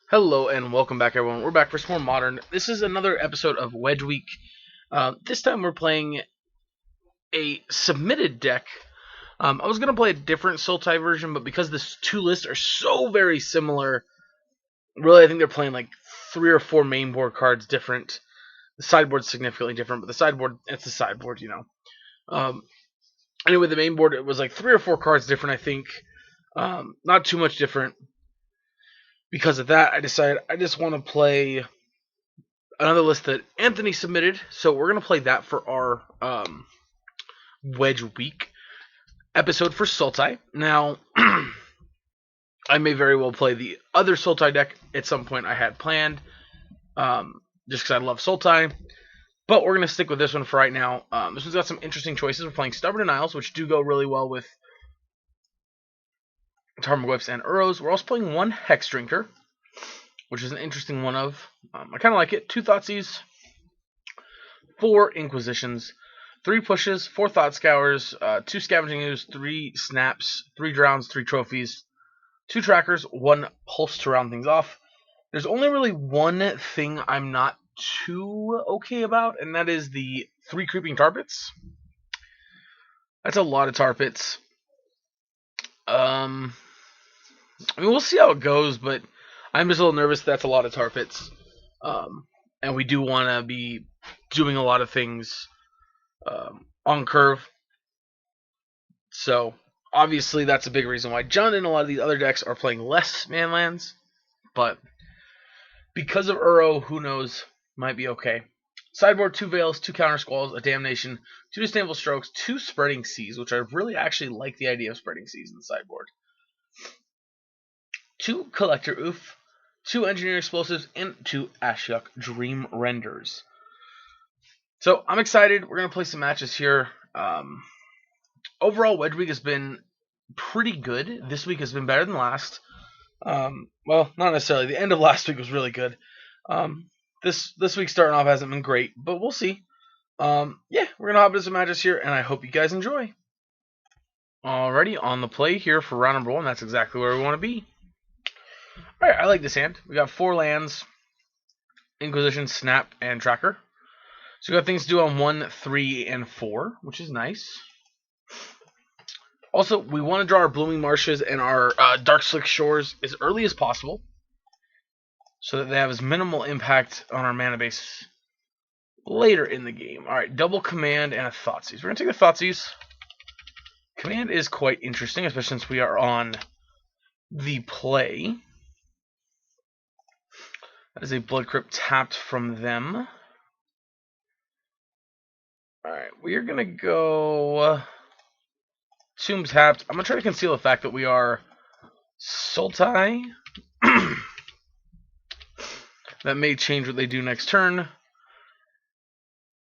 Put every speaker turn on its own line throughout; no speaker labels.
Hello and welcome back, everyone. We're back for some more Modern. This is another episode of Wedge Week. This time we're playing a submitted deck. I was going to play a different Sultai version, but because the two lists are so very similar, really I think they're playing like 3 or 4 main board cards different. The sideboard's significantly different, but the sideboard, it's the sideboard, you know. Anyway, the main board, it was like 3 or 4 cards different, I think. Not too much different. Because of that, I decided I just want to play another list that Anthony submitted, so we're gonna play that for our Wedge Week episode for Sultai. Now, I may very well play the other Sultai deck at some point I had planned, just because I love Sultai. But we're gonna stick with this one for right now. This one's got some interesting choices. We're playing Stubborn Denials, which do go really well with Tarmogoyfs and Uros. We're also playing one Hex Drinker, which is an interesting one of. I kind of like it. 2 Thoughtseize, 4 Inquisitions, 3 Pushes, 4 Thought Scours, 2 Scavenging Ooze, 3 Snaps, 3 Drowns, 3 Trophies, 2 Trackers, 1 Pulse to round things off. There's only really one thing I'm not too okay about, and that is the 3 Creeping Tar Pits. That's a lot of Tar Pits. I mean, we'll see how it goes, but I'm just a little nervous that's a lot of Tar Pits. And we do want to be doing a lot of things on curve. So, obviously, that's a big reason why John and a lot of these other decks are playing less manlands. But because of Uro, who knows, might be okay. Sideboard, 2 Veils, 2 Counter Squalls, a Damnation, 2 Disdainful Strokes, 2 Spreading Seas, which I really actually like the idea of Spreading Seas in the sideboard. 2 Collector Oof, 2 Engineer Explosives, and 2 Ashiok Dream Renders. So I'm excited. We're going to play some matches here. Overall, Wedge Week has been pretty good. This week has been better than last. Well, not necessarily. The end of last week was really good. This week starting off hasn't been great, but we'll see. Yeah, we're going to hop into some matches here, and I hope you guys enjoy. Alrighty, on the play here for round number 1. That's exactly where we want to be. Alright, I like this hand. We got 4 lands, Inquisition, Snap, and Tracker. So we got things to do on 1, 3, and 4, which is nice. Also, we want to draw our Blooming Marshes and our Dark Slick Shores as early as possible, so that they have as minimal impact on our mana base later in the game. Alright, double Command and a Thoughtseize. We're going to take the Thoughtseize. Command is quite interesting, especially since we are on the play. That is a Blood Crypt tapped from them. Alright, we are going to go Tomb tapped. I'm going to try to conceal the fact that we are Sultai. That may change what they do next turn.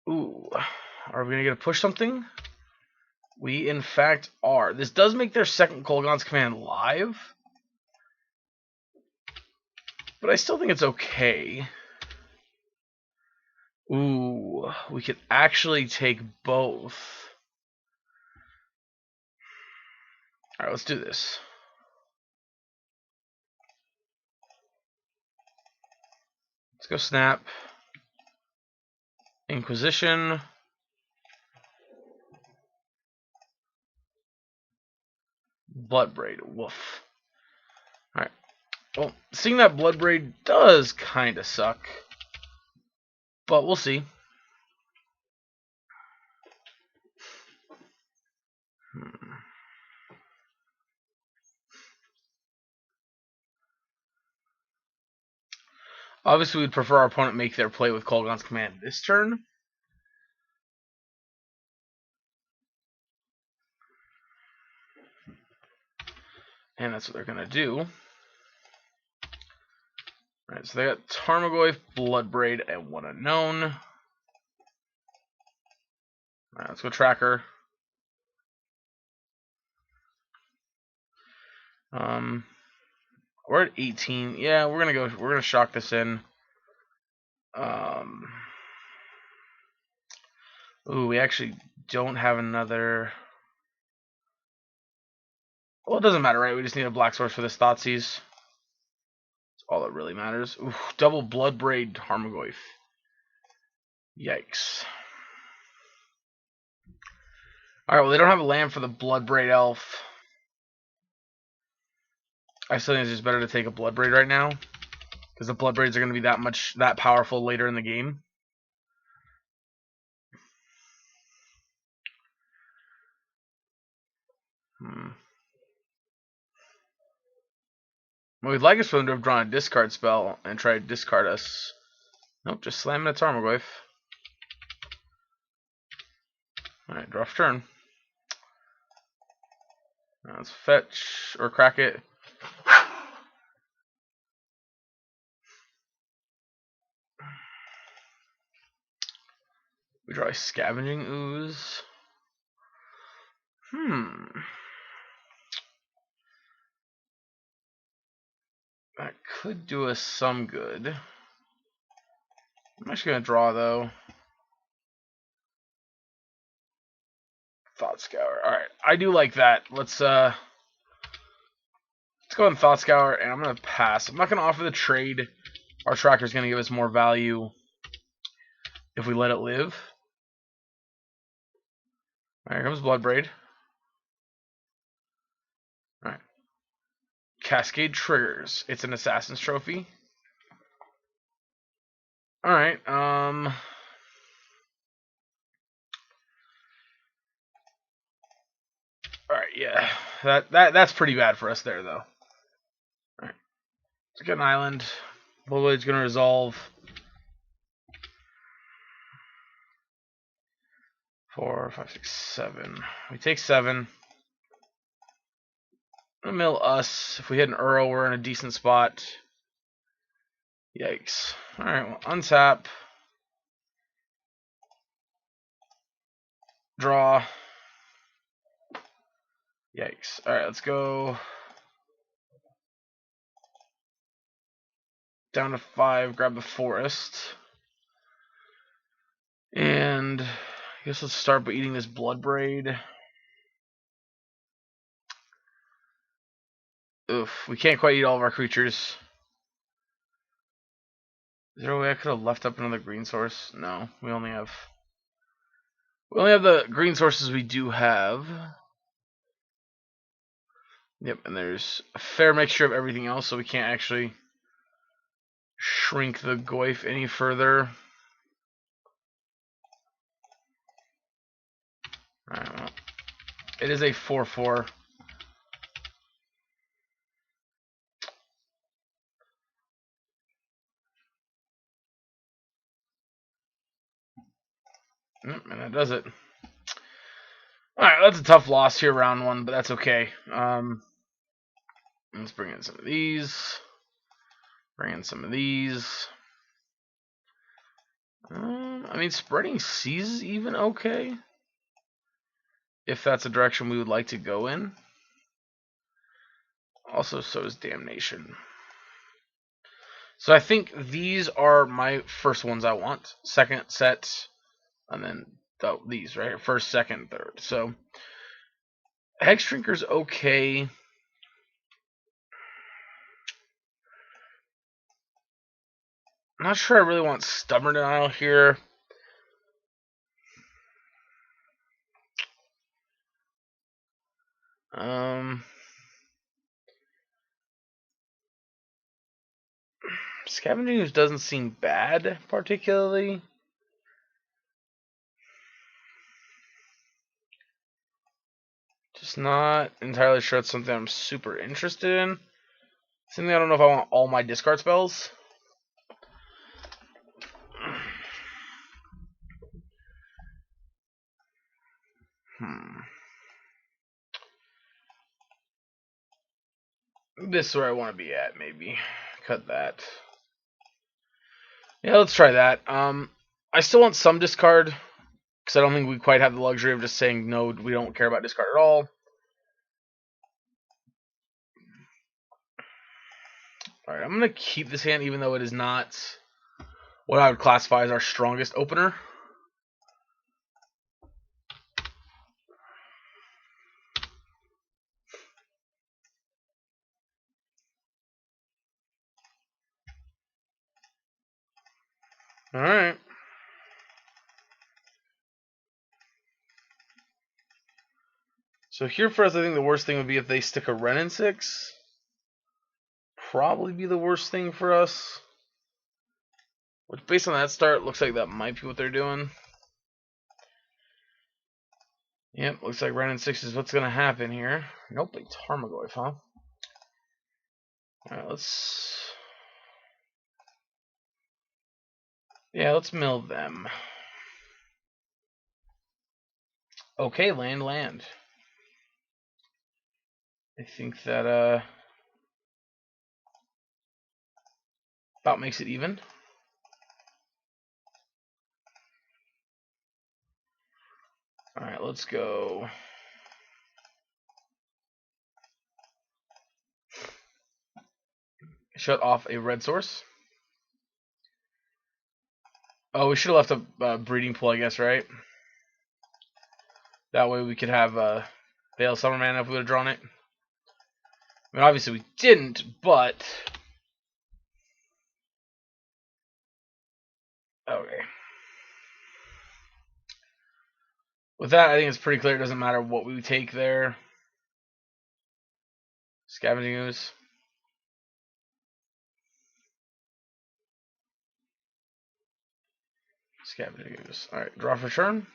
Ooh, are we going to get to push something? We, in fact, are. This does make their second Kolaghan's Command live, but I still think it's okay. Ooh, we could actually take both. Alright, let's do this. Let's go Snap. Inquisition. Bloodbraid. Woof. Alright. Well, seeing that Bloodbraid does kind of suck, but we'll see. Obviously, we'd prefer our opponent make their play with Kolaghan's Command this turn. And that's what they're going to do. Alright, so they got Tarmogoyf, Bloodbraid, and 1 unknown. Alright, let's go Tracker. We're at 18. Yeah, we're gonna shock this in. Ooh, we actually don't have another. Well, it doesn't matter, right? We just need a black source for this Thoughtseize. all that really matters. Ooh, double Bloodbraid Tarmogoyf. Yikes. Alright, well, they don't have a land for the Bloodbraid Elf. I still think it's just better to take a Bloodbraid right now, because the Bloodbraids are going to be that powerful later in the game. Well, we'd like us for them to have drawn a discard spell and try to discard us. Nope, just slamming a Tarmogoyf. Alright, draw for turn. Now let's fetch or crack it. We draw a Scavenging Ooze. That could do us some good. I'm actually going to draw, though. Thought Scour. Alright, I do like that. Let's go on Thought Scour, and I'm going to pass. I'm not going to offer the trade. Our tracker's going to give us more value if we let it live. Alright, here comes Bloodbraid. Alright. Cascade triggers. It's an Assassin's Trophy. Alright, Alright, yeah. That's pretty bad for us there, though. Alright. Let's get an island. Bloodbraid's gonna resolve. 4, 5, 6, 7. We take 7. Gonna mill us. If we hit an Uro, we're in a decent spot. Yikes. Alright, well, untap. Draw. Yikes. Alright, let's go down to 5, grab the forest. And I guess let's start by eating this Bloodbraid. Oof, we can't quite eat all of our creatures. Is there a way I could have left up another green source? No, we only have the green sources we do have. Yep, and there's a fair mixture of everything else, so we can't actually shrink the Goyf any further. Alright, well, it is a 4/4. And that does it. Alright, that's a tough loss here, round 1, but that's okay. Let's bring in some of these. Bring in some of these. I mean, Spreading Seas is even okay, if that's a direction we would like to go in. Also, so is Damnation. So I think these are my first ones I want. Second set, and then these, right? First, second, third. So Hexdrinker's okay. I'm not sure I really want Stubborn Denial here. Scavenging Ooze doesn't seem bad, particularly. Just not entirely sure it's something I'm super interested in. Something I don't know if I want all my discard spells. This is where I want to be at, maybe. Cut that. Yeah, let's try that. I still want some discard, because I don't think we quite have the luxury of just saying, no, we don't care about discard at all. Alright, I'm going to keep this hand, even though it is not what I would classify as our strongest opener. Alright. So here for us, I think the worst thing would be if they stick a Ren in 6. Probably be the worst thing for us. Which, based on that start, looks like that might be what they're doing. Yep, looks like Ren in 6 is what's going to happen here. Nope, it's Tarmogoyf, huh? Alright, let's... Yeah, let's mill them. Okay, land. I think that, about makes it even. Alright, let's go. Shut off a red source. Oh, we should have left a breeding pool, I guess, right? That way we could have Veil Summer Mana if we would have drawn it. I mean, obviously we didn't, but... Okay. With that, I think it's pretty clear it doesn't matter what we take there. Scavenging Ooze. Scavenging Ooze. Alright, draw for turn.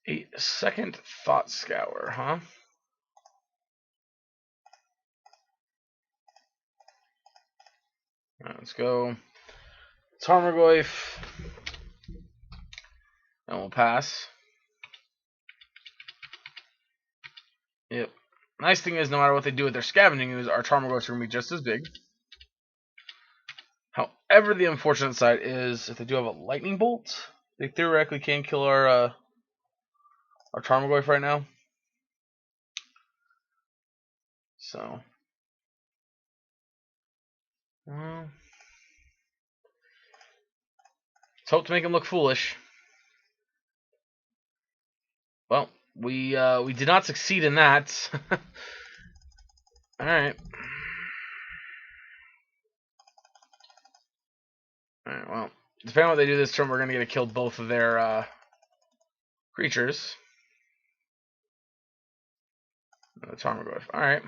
A second Thought Scour, huh? Alright, let's go. Tarmogoyf. And we'll pass. Yep. Nice thing is, no matter what they do with their Scavenging Ooze, our Tarmogoyfs are going to be just as big. However, the unfortunate side is, if they do have a Lightning Bolt, they theoretically can kill our Tarmogoyf right now. So, well, let's hope to make him look foolish. Well, we did not succeed in that. All right. All right. Well, depending on what they do this turn, we're gonna get to kill both of their creatures. The Tarmogoyf. All right.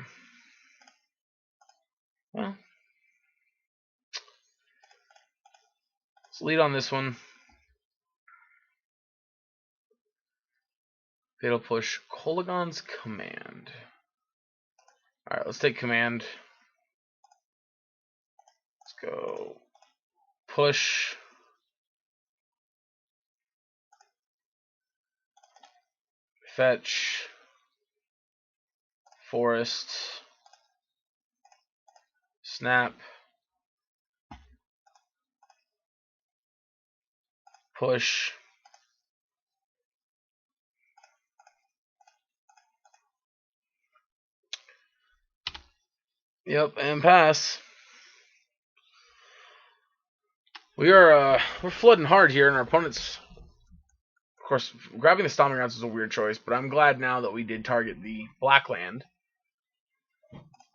Well, let's lead on this one. Fatal Push. Kolaghan's Command. All right. Let's take command. Let's go. Push. Fetch. Forest. Snap. Push. Yep, and pass. We're flooding hard here, and our opponents, of course, grabbing the Stomping Grounds was a weird choice, but I'm glad now that we did target the black land.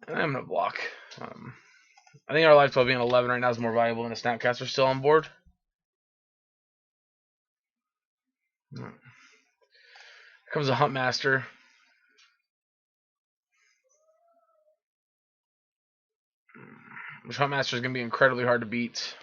And I'm gonna block. I think our life 12 being 11 right now is more valuable than a Snapcaster still on board. Here comes a Huntmaster. Which Huntmaster is gonna be incredibly hard to beat.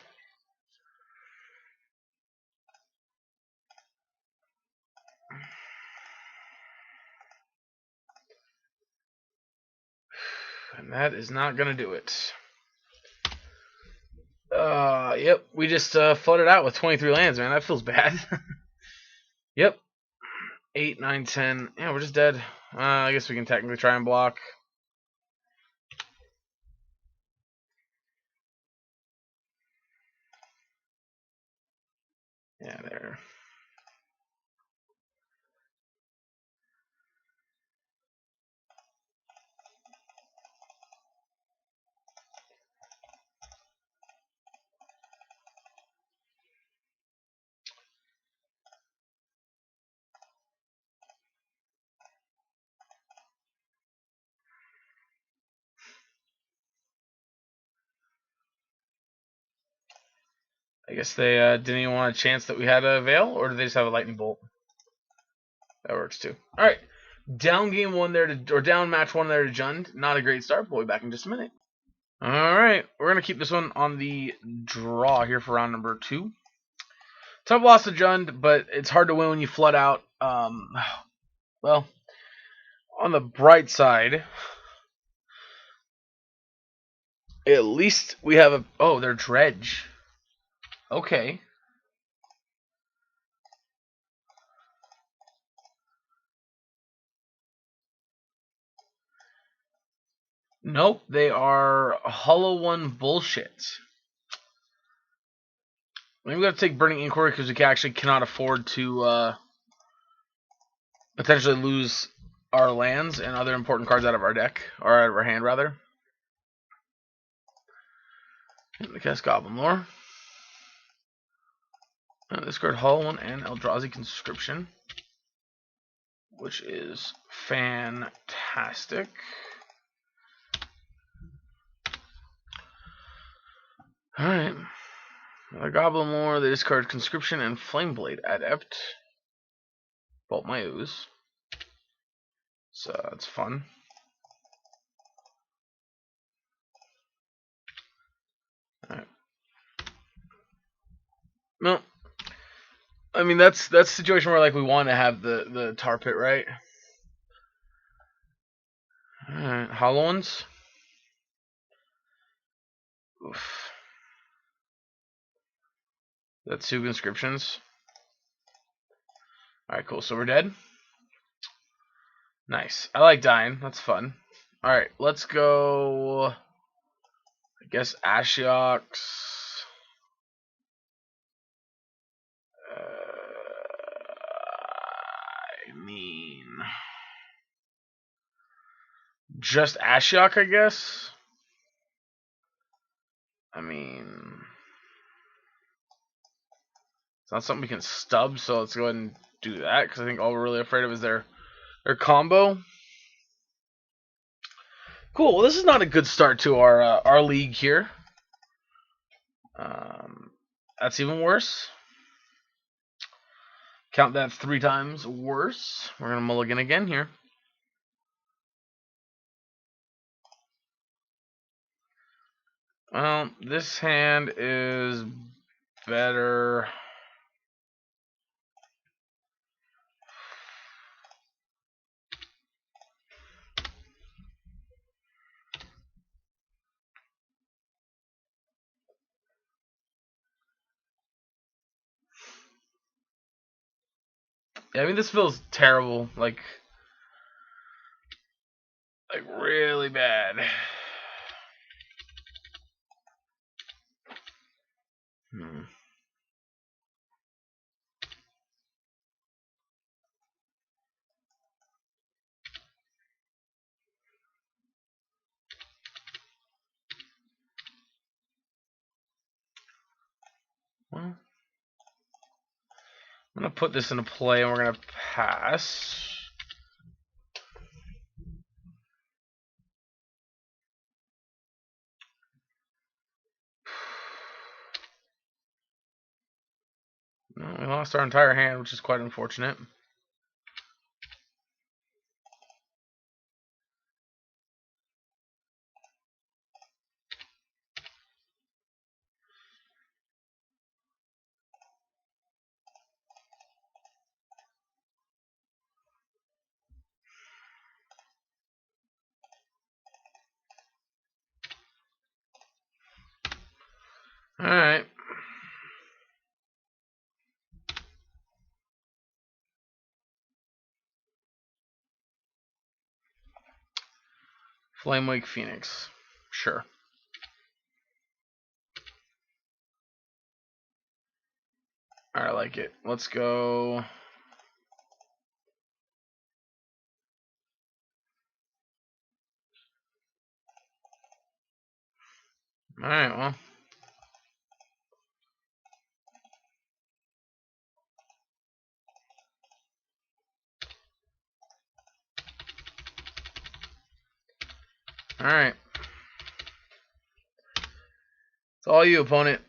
And that is not gonna do it. Yep, we just flooded out with 23 lands, man. That feels bad. Yep. 8, 9, 10. Yeah, we're just dead. I guess we can technically try and block. Yeah, there. I guess they didn't even want a chance that we had a Veil, or did they just have a Lightning Bolt? That works too. All right, down game one there or down match one there to Jund. Not a great start, but we'll be back in just a minute. All right, we're gonna keep this one on the draw here for round number 2. Tough loss to Jund, but it's hard to win when you flood out. Well, on the bright side, at least we have a. Oh, they're Dredge. Okay. Nope, they are Hollow One bullshit. Maybe we got to take Burning Inquiry because we actually cannot afford to potentially lose our lands and other important cards out of our deck, or out of our hand, rather. And we cast Goblin Lore. Discard Hollow One and Eldrazi Conscription, which is fantastic. Alright. The Goblin Lore, they discard Conscription and Flameblade Adept. Bolt my Ooze. So that's fun. Alright. No. I mean that's a situation where like we want to have the tar pit, right? Alright, Hollow Ones. Oof. That's 2 conscriptions. Alright, cool. So we're dead. Nice. I like dying. That's fun. Alright, let's go. I guess Ashiok. I mean, just Ashiok, I guess. I mean, it's not something we can stub, so let's go ahead and do that, because I think all we're really afraid of is their combo. Cool. Well, this is not a good start to our league here. That's even worse. Count that 3 times worse. We're gonna mulligan again here. Well, this hand is better. Yeah, I mean, this feels terrible. Like really bad. Well, I'm gonna put this into play, and we're gonna pass. No, we lost our entire hand, which is quite unfortunate. Alright. Flamewake Phoenix. Sure. Alright, I like it. Let's go. Alright, well. Alright. It's all you, opponent.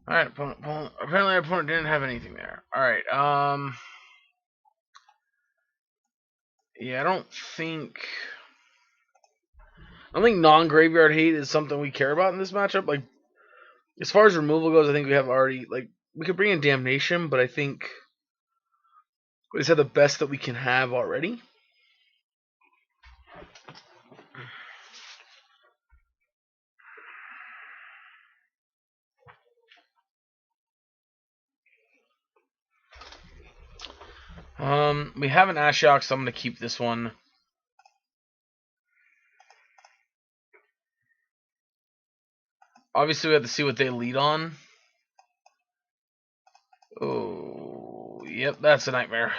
Alright, apparently our opponent didn't have anything there. Alright, yeah, I don't think non-graveyard hate is something we care about in this matchup. Like, as far as removal goes, I think we have already, like, we could bring in Damnation, but I think we just have the best that we can have already. We have an Ashiok, so I'm going to keep this one. Obviously, we have to see what they lead on. Oh, yep, that's a nightmare.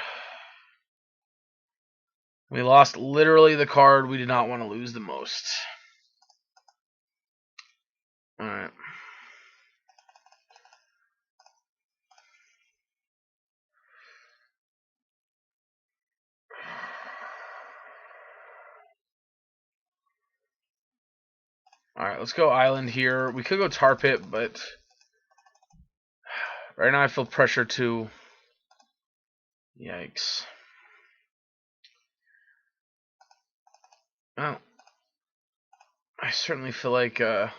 We lost literally the card we did not want to lose the most. Alright. Alright, let's go Island here. We could go Tar Pit, but right now I feel pressure to... Yikes. Well, I certainly feel like... yeah,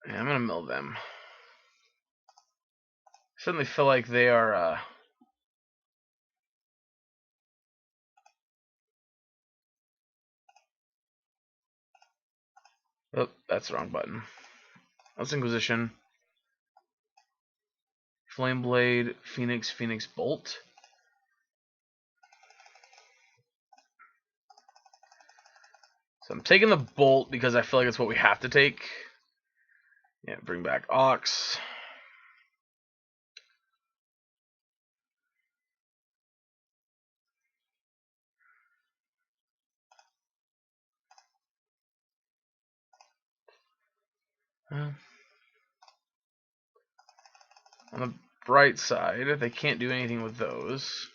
I'm going to mill them. I certainly feel like they are... Oh, that's the wrong button. Let's Inquisition. Flame Blade, Phoenix, Phoenix Bolt. So I'm taking the Bolt because I feel like it's what we have to take. Yeah, bring back Ox. On the bright side, they can't do anything with those.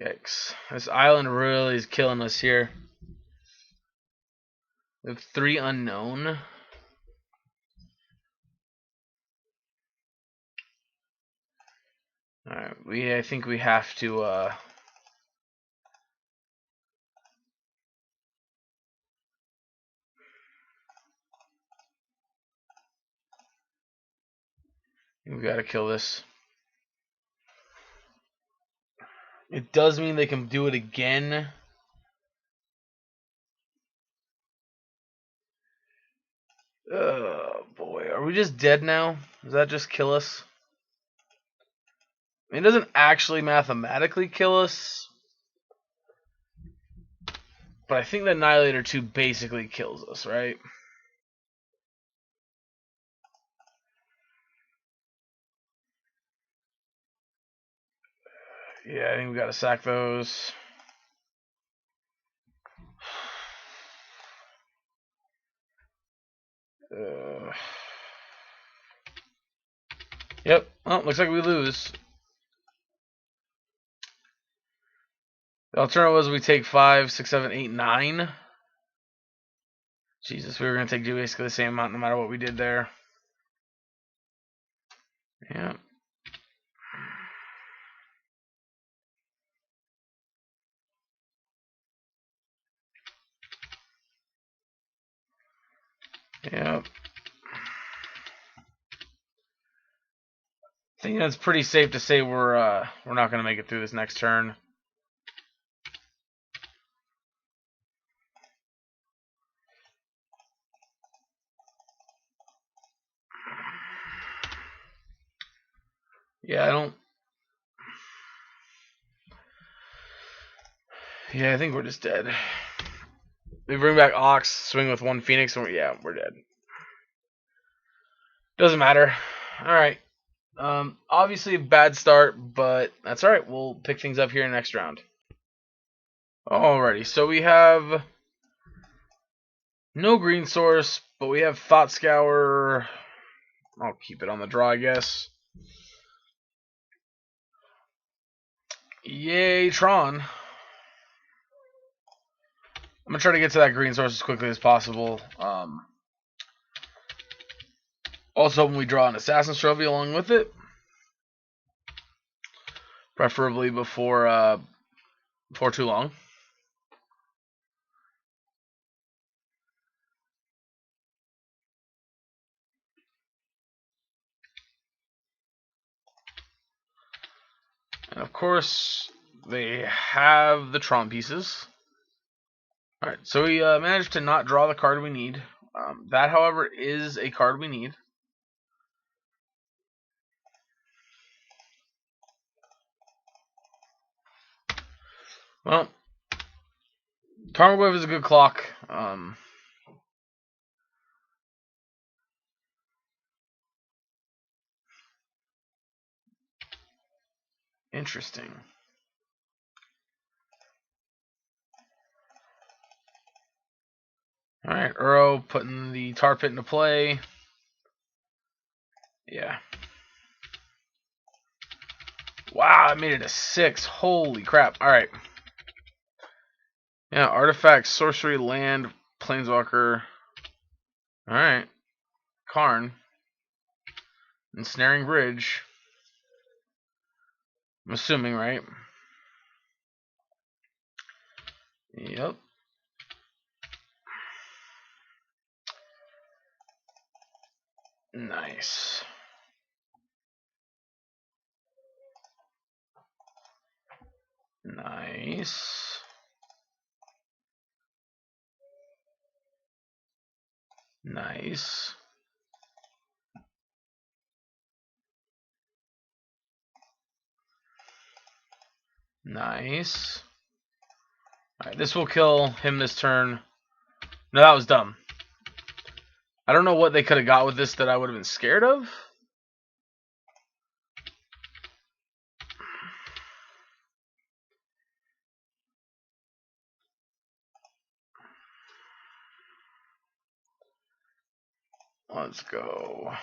Yikes. This island really is killing us here. We have 3 unknown. Alright, I think we have to we gotta kill this. It does mean they can do it again. Oh boy, are we just dead now? Does that just kill us? I mean, it doesn't actually mathematically kill us, but I think the Annihilator 2 basically kills us, right? Yeah, I think we gotta sack those. Yep. Well, looks like we lose. The alternative was we take 5, 6, 7, 8, 9. Jesus, we were going to take basically the same amount no matter what we did there. Yeah. Yep. I think that's pretty safe to say we're not going to make it through this next turn. Yeah, I don't. Yeah, I think we're just dead. We bring back Ox, swing with 1 Phoenix, and we're dead. Doesn't matter. All right. Obviously a bad start, but that's all right. We'll pick things up here in the next round. Alrighty, so we have no green source, but we have Thought Scour. I'll keep it on the draw, I guess. Yay, Tron. I'm going to try to get to that green source as quickly as possible. Also, when we draw an Assassin's Trophy along with it, preferably before too long. And of course, they have the Tron pieces. Alright, so we managed to not draw the card we need. That, however, is a card we need. Well, Tarmogoyf is a good clock. Interesting. Alright, Uro putting the tar pit into play. Yeah. Wow, I made it a 6. Holy crap. Alright. Yeah, artifact, sorcery, land, planeswalker. Alright. Karn. Ensnaring Bridge. I'm assuming, right? Yep. Nice. Nice. Nice. Nice. Alright, this will kill him this turn. No, that was dumb. I don't know what they could have got with this that I would have been scared of. Let's go.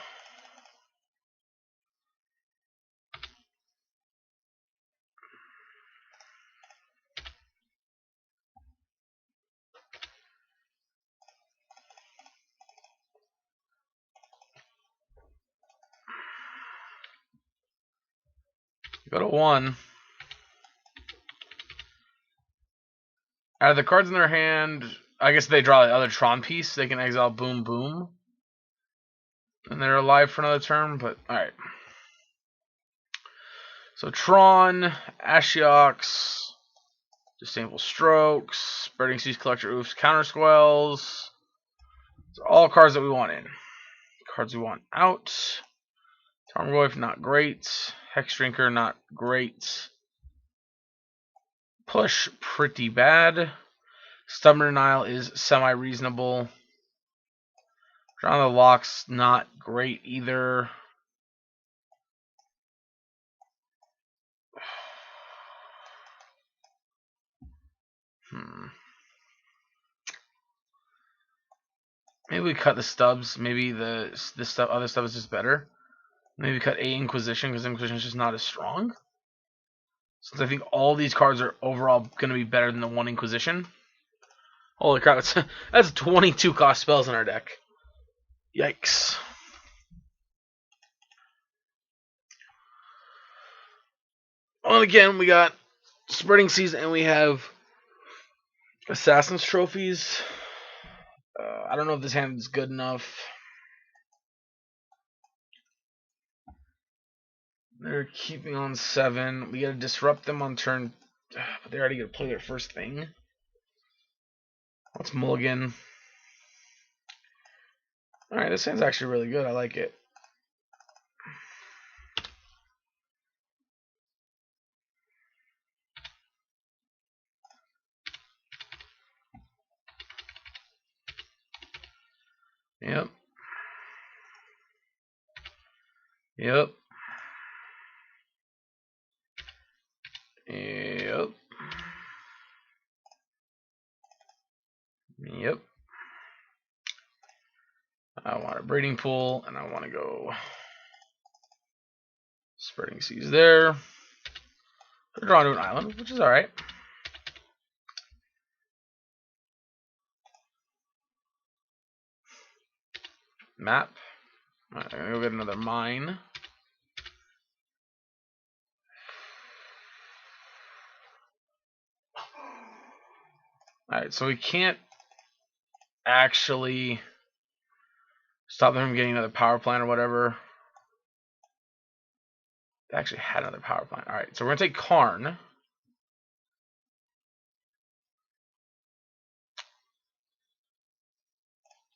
Go to 1. Out of the cards in their hand, I guess they draw the other Tron piece. They can exile Boom Boom. And they're alive for another turn, but alright. So Tron, Ashiok, Disdainful Strokes, Spreading Seas Collector, Oofs, Counter Squells. These are all cards that we want in. Cards we want out. Tarmogoyf, not great. Hexdrinker, not great. Push, pretty bad. Stubborn Denial is semi-reasonable. Drawing the Locks, not great either. Maybe we cut the stubs. Maybe the other stuff is just better. Maybe cut a Inquisition because Inquisition is just not as strong. Since I think all these cards are overall going to be better than the one Inquisition. Holy crap, that's 22 cost spells in our deck. Yikes. Well, again, we got Spreading Seas and we have Assassin's Trophies. I don't know if this hand is good enough. They're keeping on 7. We gotta disrupt them on turn. But they're already gonna play their first thing. Let's mulligan. Alright, this hand's actually really good. I like it. Yep. Yep. Yep. Yep. I want a breeding pool, and I want to go Spreading Seas there. They're drawn to an island, which is alright. Map. Alright, I'm gonna go get another mine. Alright, so we can't actually stop them from getting another power plant or whatever. They actually had another power plant. Alright, so we're gonna take Karn.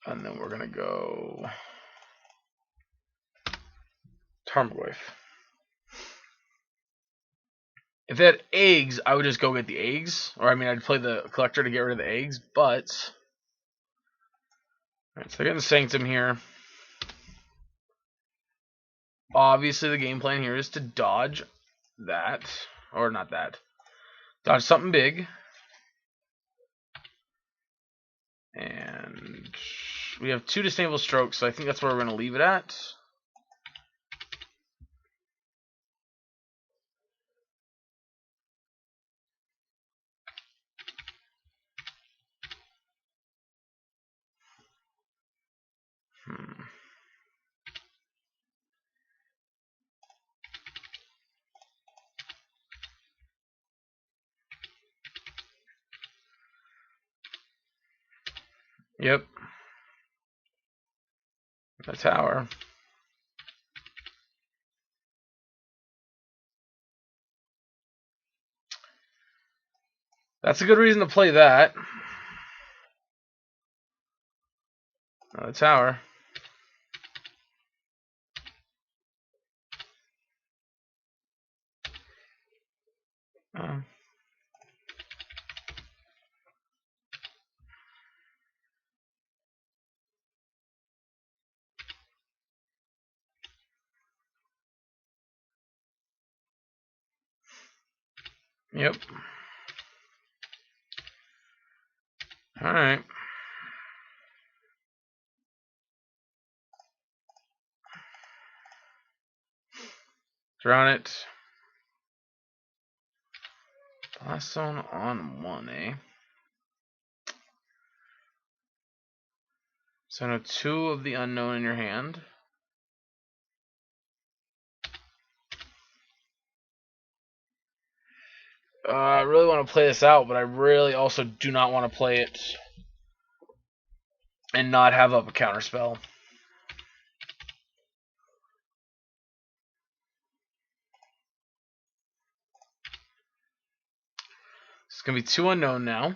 And then we're gonna go Tarmogoyf. If they had eggs, I would just go get the eggs. Or, I mean, I'd play the collector to get rid of the eggs, but... Alright, so they're getting the Sanctum here. Obviously, the game plan here is to dodge that. Or not that. Dodge something big. And we have 2 disdainful strokes, so I think that's where we're going to leave it at. Yep. The tower. That's a good reason to play that. The tower. Yep. Alright. Drown it. Blast zone on 1, eh? So now 2 of the unknown in your hand. I really want to play this out, but I really also do not want to play it and not have up a counterspell. It's going to be 2 unknown now.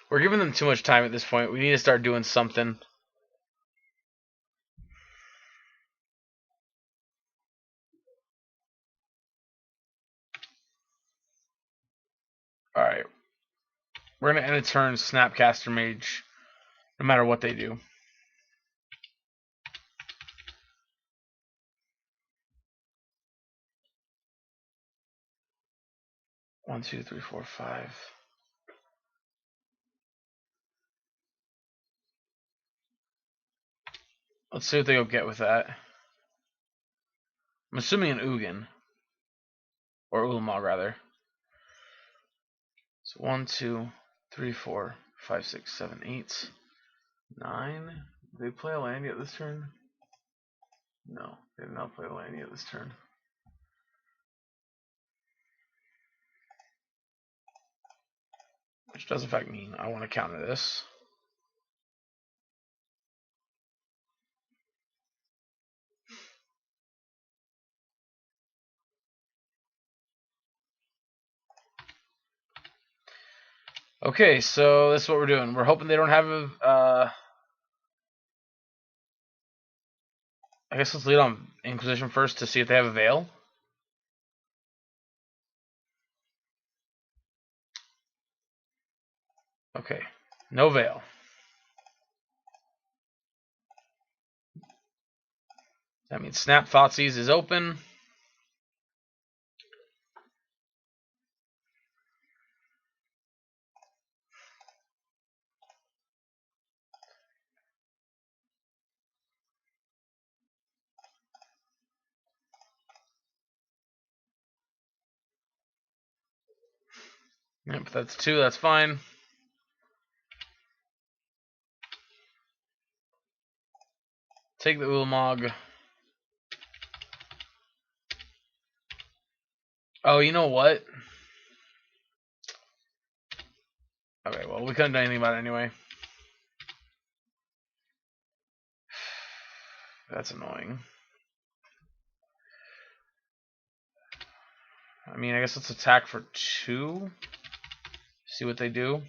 We're giving them too much time at this point. We need to start doing something. Alright. We're going to end a turn Snapcaster Mage, no matter what they do. One, two, three, four, five. Let's see what they go get with that. I'm assuming an Ugin. Or Ulamog, rather. So 1, 2, 3, 4, 5, 6, 7, 8, 9. Did they play a land yet this turn? No, they did not play a land yet this turn. Which does in fact mean I want to counter this. Okay, so this is what we're doing. We're hoping they don't have a... I guess let's lead on Inquisition first to see if they have a Veil. Okay, no Veil. That means Snap Thoughtseize is open. Yep, that's 2, that's fine. Take the Ulamog. Oh, you know what? Okay, well, we couldn't do anything about it anyway. That's annoying. I mean, I guess let's attack for 2. See what they do.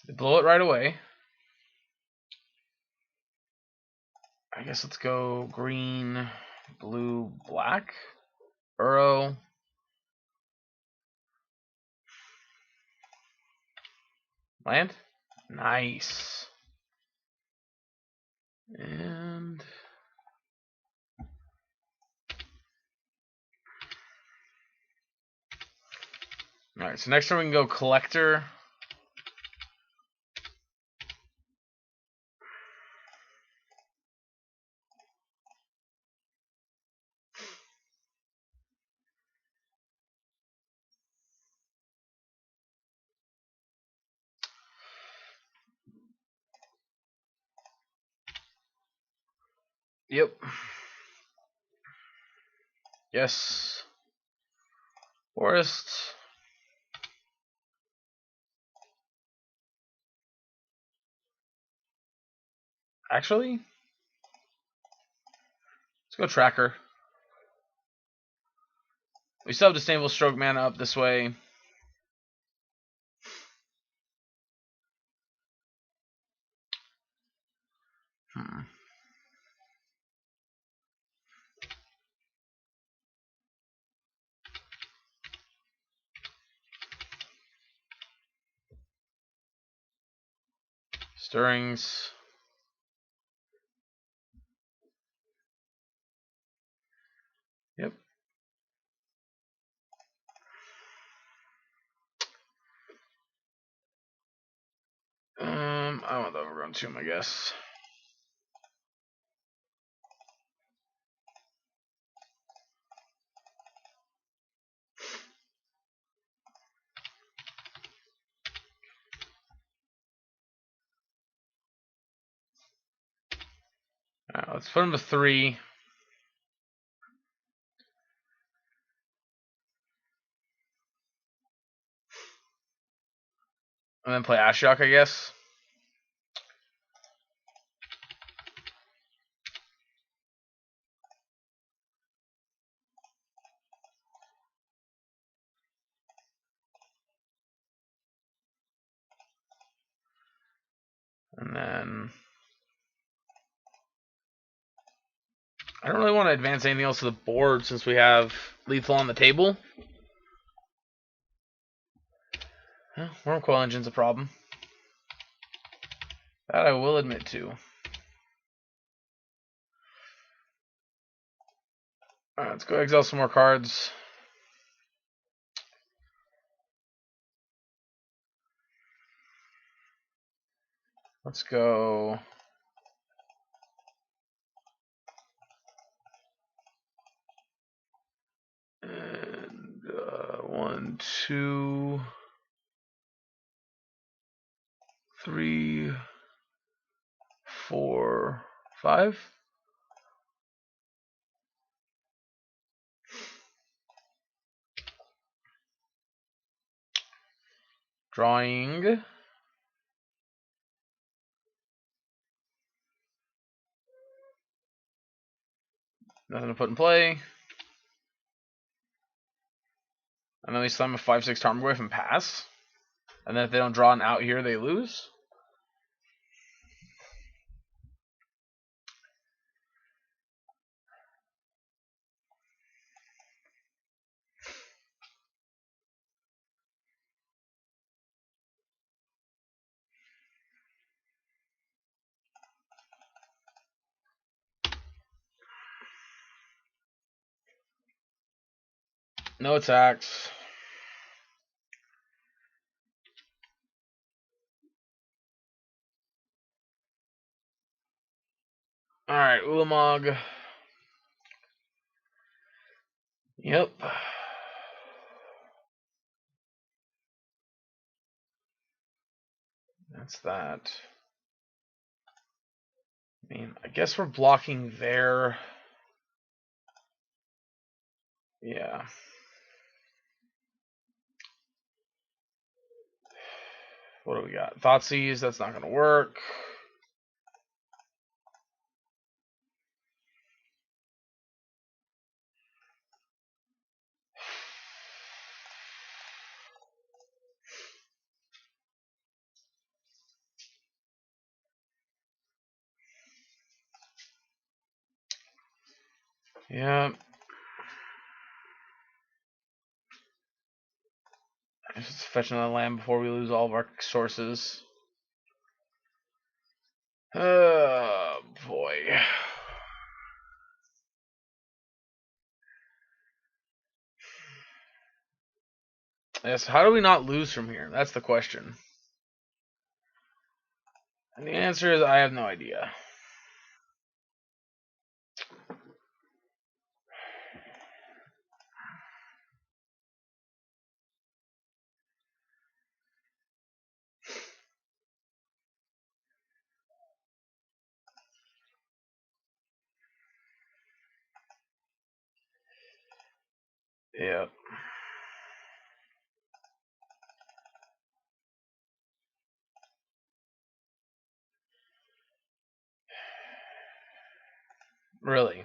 They blow it right away. I guess let's go green, blue, black. Burrow. Land. Nice. And alright, so next turn we can go Collector. Yep. Yes. Forest. Actually, let's go Tracker. We still have Disdainful Stroke mana up this way. Stirrings. Yep. I want the Overgrown Tomb, I guess. Alright, let's put him to 3. And then play Ashiok, I guess. And then I don't really want to advance anything else to the board since we have lethal on the table. Wormcoil Engine's a problem. That I will admit to. Alright, let's go exile some more cards. Let's go. And 1, 2, 3, 4, 5. Drawing. Nothing to put in play. And then we slam a 5/6 Tarmogoyf and pass. And then if they don't draw an out here, they lose. No attacks. Alright, Ulamog. Yep. That's that. I mean, I guess we're blocking there. Yeah. What do we got? Thoughtseize, that's not going to work. Yeah. Just fetch another land before we lose all of our sources. Oh, boy. Yes, how do we not lose from here? That's the question. And the answer is I have no idea. Yeah. Really?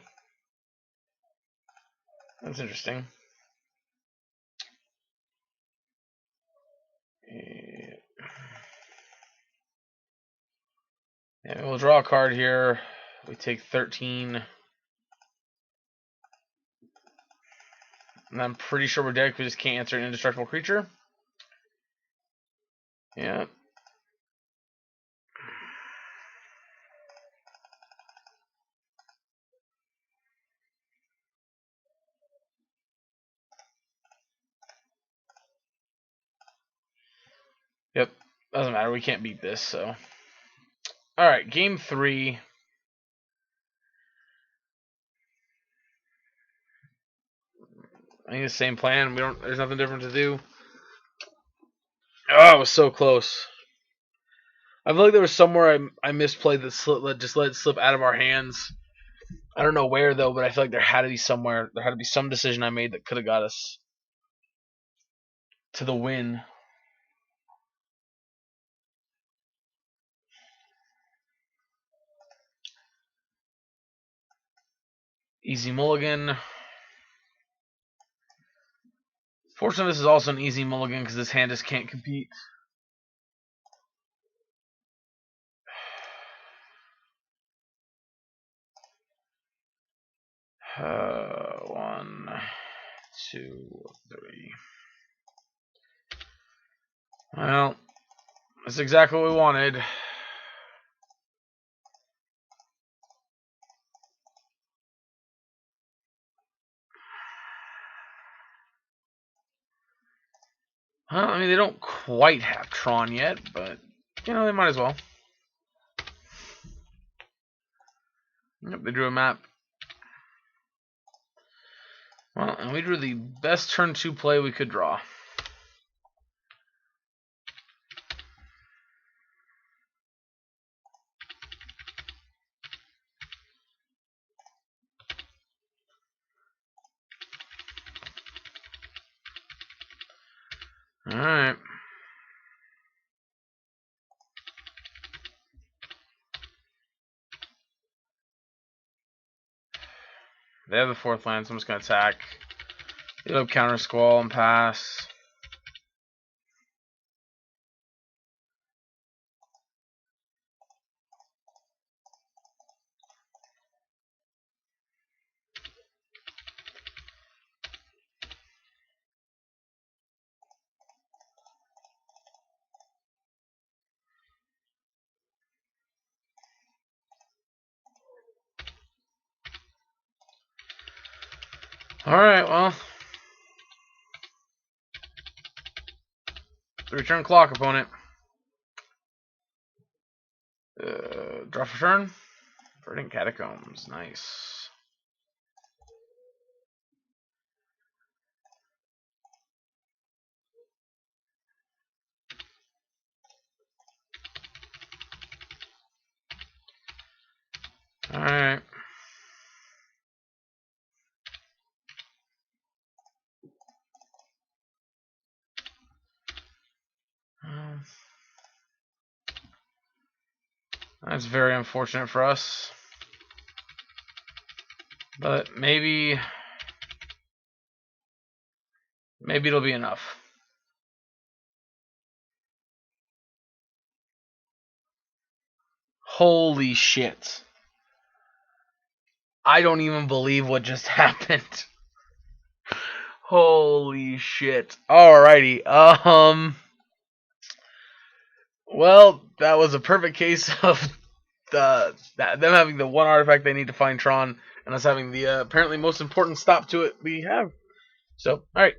That's interesting. Yeah, we'll draw a card here. We take 13. And I'm pretty sure we're dead because we just can't answer an indestructible creature. Yeah. Yep. Doesn't matter. We can't beat this, so. Alright, game 3. I think the same plan. There's nothing different to do. Oh, it was so close. I feel like there was somewhere I misplayed that just let it slip out of our hands. I don't know where though, but I feel like there had to be somewhere. There had to be some decision I made that could have got us to the win. Easy mulligan. Fortunately, this is also an easy mulligan because this hand just can't compete. One, two, three. Well, that's exactly what we wanted. Well, I mean, they don't quite have Tron yet, but, you know, they might as well. Yep, they drew a map. Well, and we drew the best turn 2 play we could draw. Alright. They have the 4th land, so I'm just going to attack. Get up, counter squall, and pass. Alright, well. 3-turn clock, opponent. Draw for turn. Verdant Catacombs. Nice. Alright. That's very unfortunate for us. But maybe it'll be enough. Holy shit. I don't even believe what just happened. Holy shit. Alrighty. Well, that was a perfect case of them having the one artifact they need to find Tron, and us having the apparently most important stop to it we have. So, alright.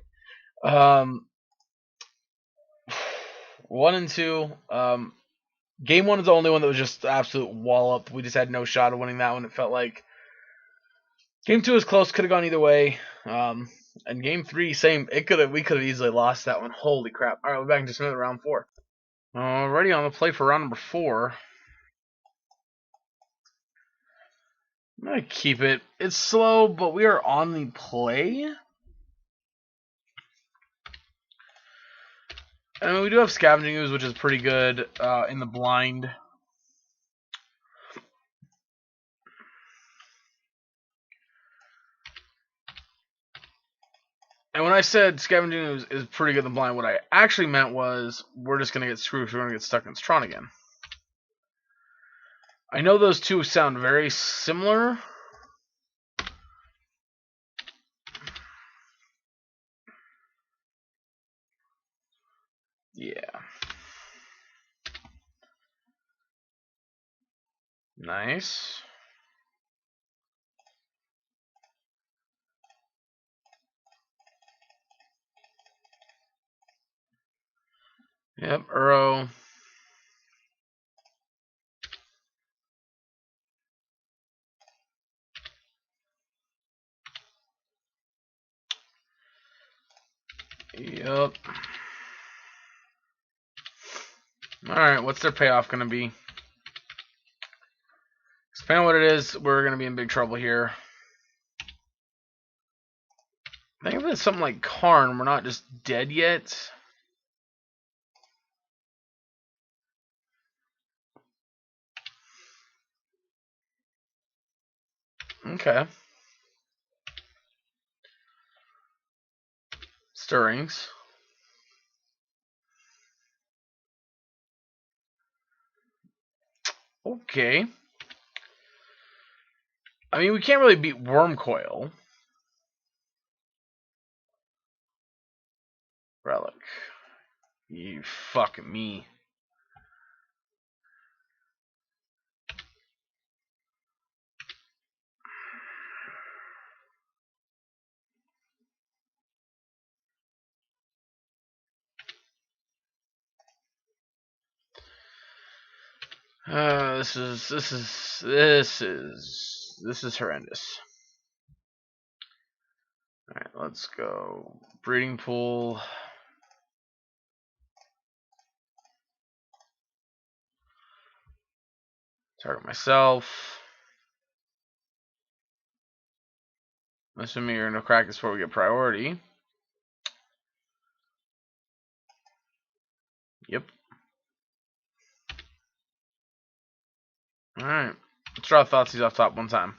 1 and 2. Game 1 is the only one that was just absolute wall up. We just had no shot of winning that one. It felt like Game 2 was close, could have gone either way. And Game 3, same. We could have easily lost that one. Holy crap! All right, we're back into Smith round 4. Already on the play for round number 4. I'm gonna keep it. It's slow, but we are on the play. I mean, we do have Scavenging Ooze, which is pretty good in the blind. And when I said Scavenging Ooze is pretty good in the blind, what I actually meant was we're just going to get screwed if we're going to get stuck in Tron again. I know those two sound very similar. Yeah. Nice. Yep, Uro. Yep. Alright, what's their payoff going to be? Depending on what it is, we're going to be in big trouble here. I think if it's something like Karn, we're not just dead yet. Okay. Stirrings. Okay. I mean, we can't really beat Wormcoil. Relic. You fuck me. This is horrendous. Alright, let's go. Breeding pool. Target myself. Assuming you're gonna crack this before we get priority. Yep. Alright. Let's draw Thoughtseize off top one time.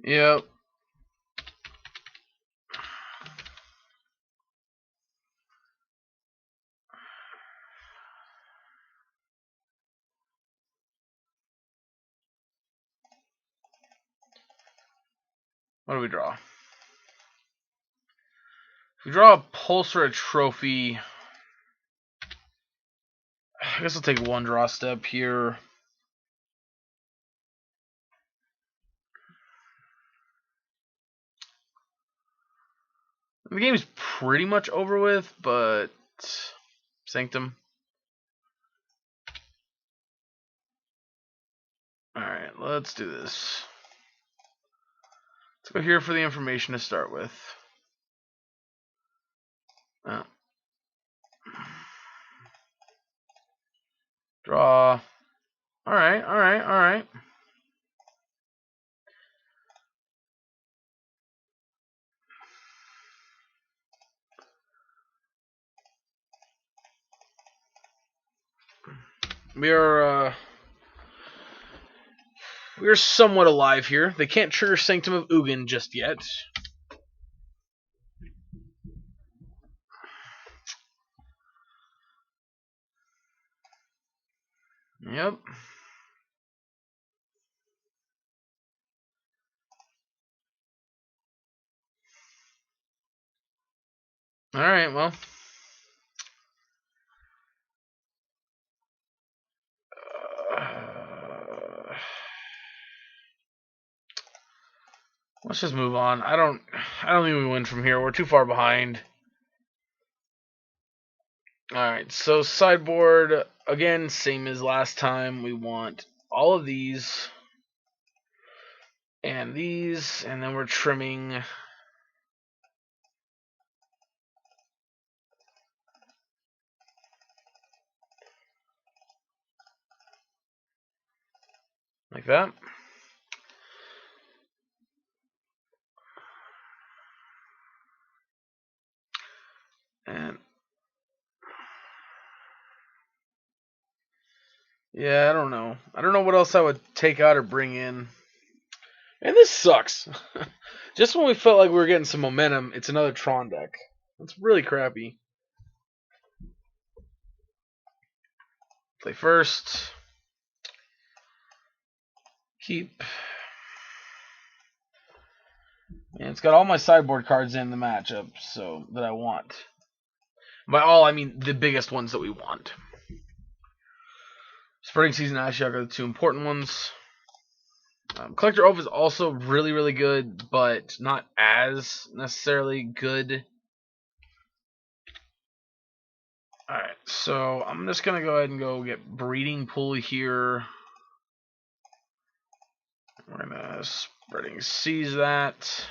Yep. What do we draw? If we draw a pulse or a trophy, I guess I'll take one draw step here. The game's pretty much over with, but Sanctum. Alright, let's do this. Let's go here for the information to start with. Oh. Draw. Alright, alright, alright. We're somewhat alive here. They can't trigger Sanctum of Ugin just yet. Yep. Alright, well. Let's just move on. I don't think we win from here. We're too far behind. Alright, so sideboard, again, same as last time. We want all of these and these, and then we're trimming like that. And yeah, I don't know. I don't know what else I would take out or bring in. And this sucks. Just when we felt like we were getting some momentum, it's another Tron deck. It's really crappy. Play first. Keep. And it's got all my sideboard cards in the matchup, so that I want. By all, I mean the biggest ones that we want. Spreading Season Ashiok are the two important ones. Collector Oath is also really, really good, but not as necessarily good. Alright, so I'm just going to go ahead and go get Breeding Pool here. We're going to Spreading Seas that.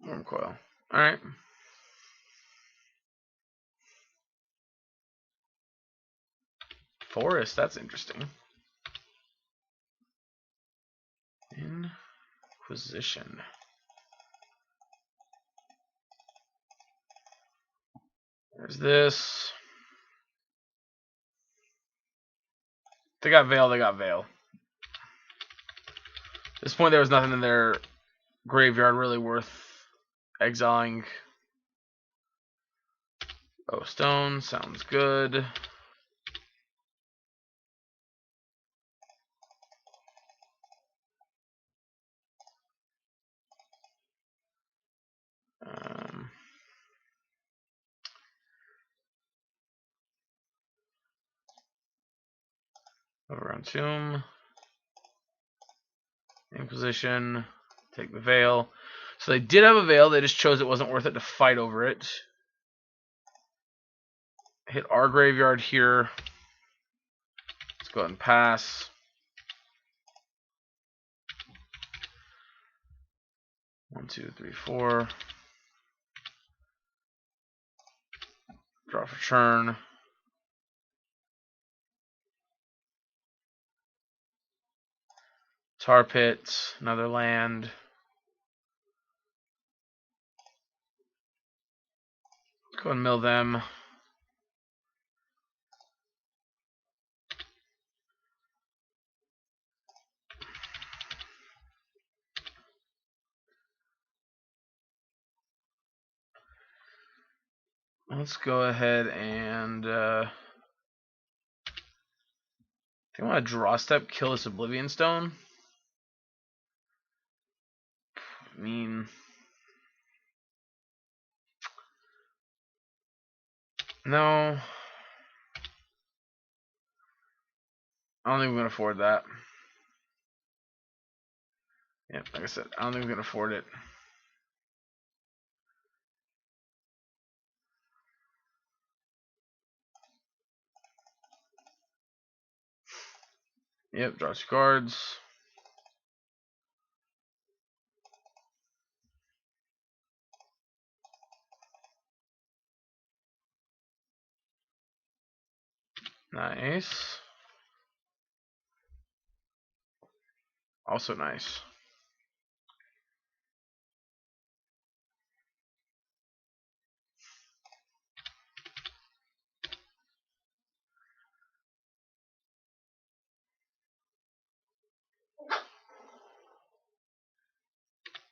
Worm Coil. Alright. Forest, that's interesting. Inquisition. There's this. They got Veil, they got Veil. At this point, there was nothing in their graveyard really worth exiling. Oh, stone, sounds good. Over on Tomb. Inquisition. Take the Veil. So they did have a Veil, they just chose it wasn't worth it to fight over it. Hit our graveyard here. Let's go ahead and pass. One, two, three, four. Draw for turn. Tar Pit, another land. Let's go and mill them. let's go ahead and I think I want to draw step, kill this Oblivion Stone. I mean, no. I don't think we can afford that. Yeah, like I said, I don't think we can afford it. Yep, draw 2 cards. Nice. Also nice.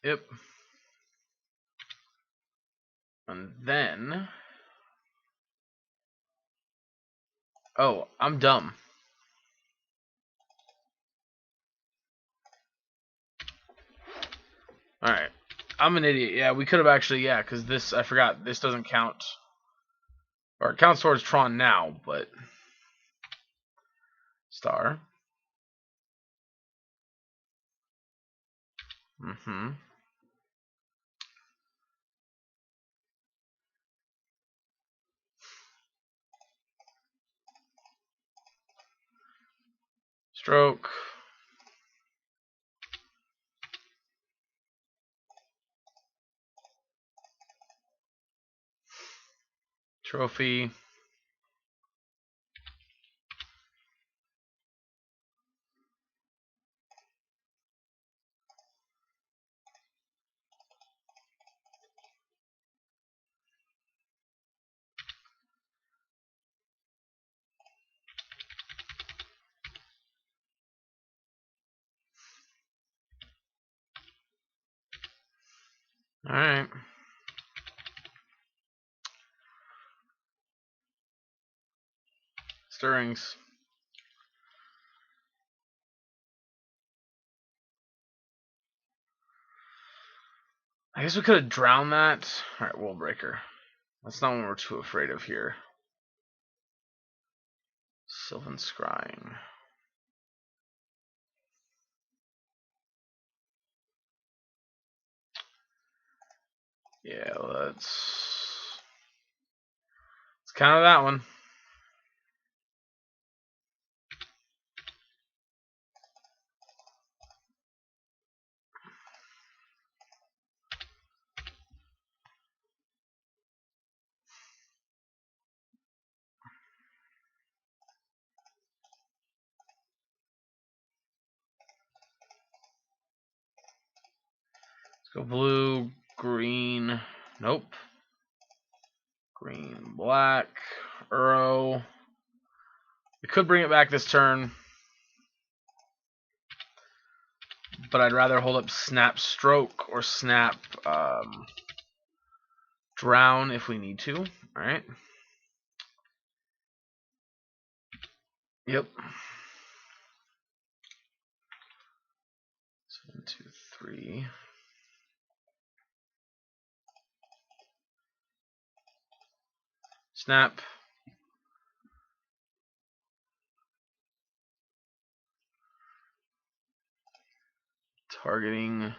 Yep. And then... Oh, I'm dumb. Alright. I'm an idiot. Yeah, we could have actually, yeah, because this, I forgot, this doesn't count. Or it counts towards Tron now, but... Star. Mm-hmm. Stroke. Trophy. Alright. Stirrings. I guess we could have drowned that. Alright, World Breaker. That's not one we're too afraid of here. Sylvan Scrying. Yeah, let's counter that one. Let's go blue, green. Nope. Green, black, Uro. We could bring it back this turn, but I'd rather hold up Snap Stroke or Snap Drown if we need to. Alright. Yep. 1, 2, 3. Snap. Targeting.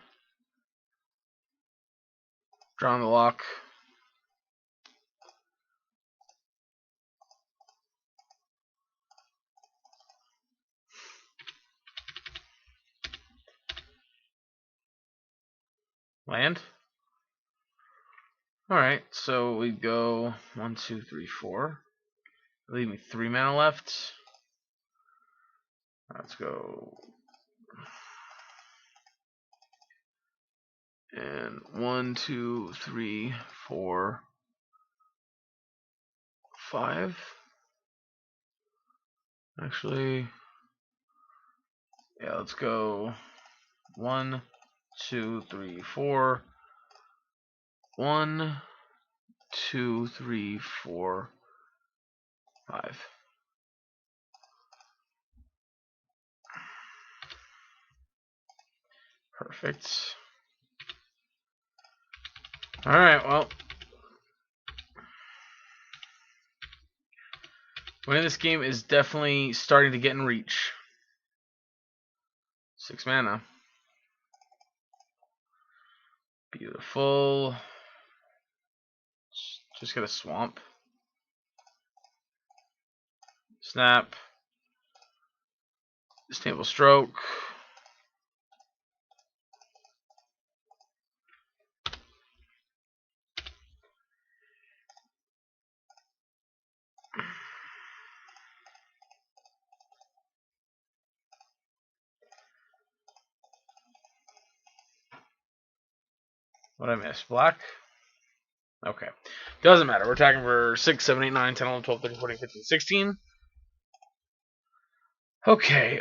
Drawing the lock. Land. Alright, so we go 1, 2, 3, 4. Leave me 3 mana left. Let's go. And 1, 2, 3, 4, 5. Actually, yeah, let's go 1, 2, 3, 4. 1, 2, 3, 4, 5. Perfect. Alright, well. Winning this game is definitely starting to get in reach. 6 mana. Beautiful. Just get a swamp. Snap. Stable stroke. What did I miss? Black? Okay. Doesn't matter. We're attacking for 6, 7, 8, 9, 10, 11, 12, 13, 14, 15, 16. Okay,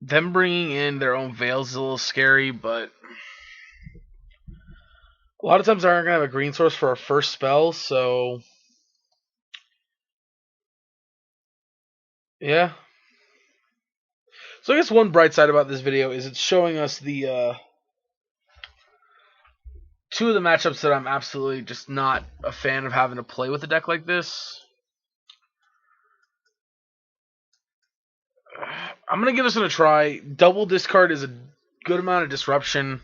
them bringing in their own veils is a little scary, but a lot of times they aren't going to have a green source for our first spell, so yeah. So I guess one bright side about this video is it's showing us the two of the matchups that I'm absolutely just not a fan of having to play with a deck like this. I'm going to give this one a try. Double discard is a good amount of disruption.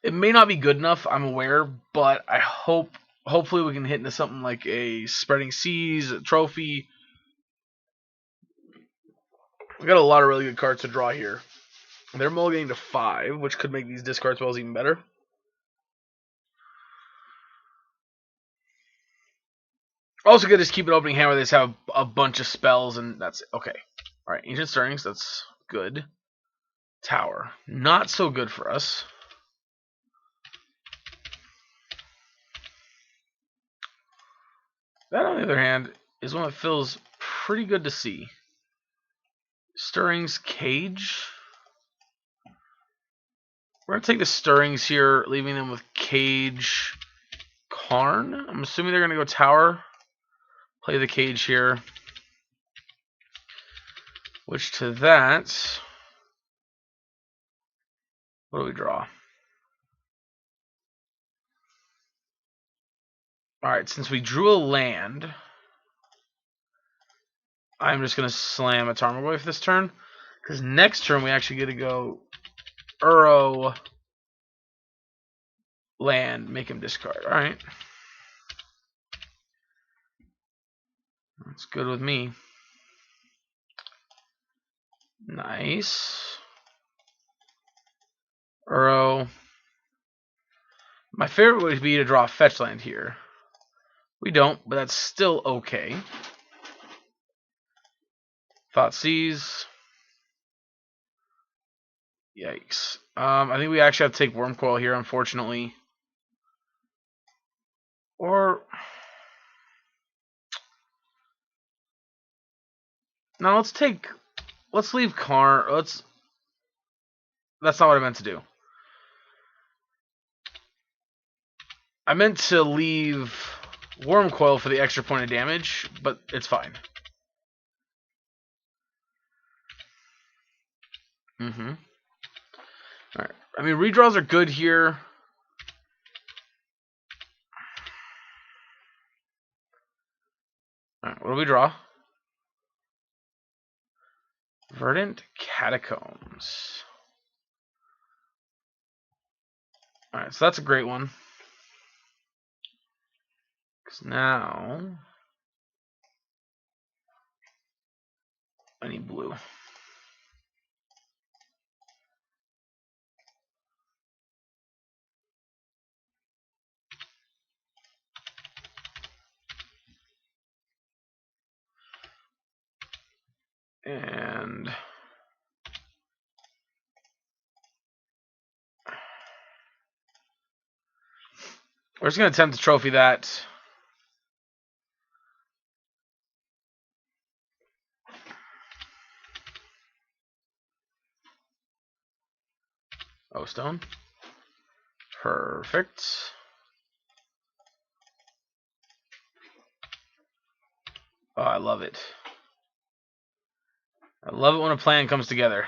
It may not be good enough, I'm aware, but I hopefully we can hit into something like a Spreading Seas, a Trophy. We got a lot of really good cards to draw here. They're mulliganing to 5, which could make these discard spells even better. Also good is keep an opening hand where they just have a bunch of spells, and that's it. Okay. Alright, Ancient Stirrings, that's good. Tower, not so good for us. That, on the other hand, is one that feels pretty good to see. Stirrings, Cage. We're going to take the Stirrings here, leaving them with Cage, Karn. I'm assuming they're going to go Tower. Play the Cage here. Which to that, what do we draw? Alright, since we drew a land, I'm just going to slam a Tarmogoyf this turn. Because next turn we actually get to go Uro, land, make him discard. Alright. That's good with me. Nice. Uro. My favorite would be to draw a fetch land here. We don't, but that's still okay. Thoughtseize. Yikes. I think we actually have to take Wormcoil here, unfortunately. Or no, let's leave Karn. That's not what I meant to do. I meant to leave Wormcoil for the extra point of damage, but it's fine. Alright. I mean, redraws are good here. Alright, what do we draw? Verdant Catacombs. Alright, so that's a great one. Because now I need blue. And we're just going to attempt to trophy that. Oh, stone. Perfect. Oh, I love it. I love it when a plan comes together.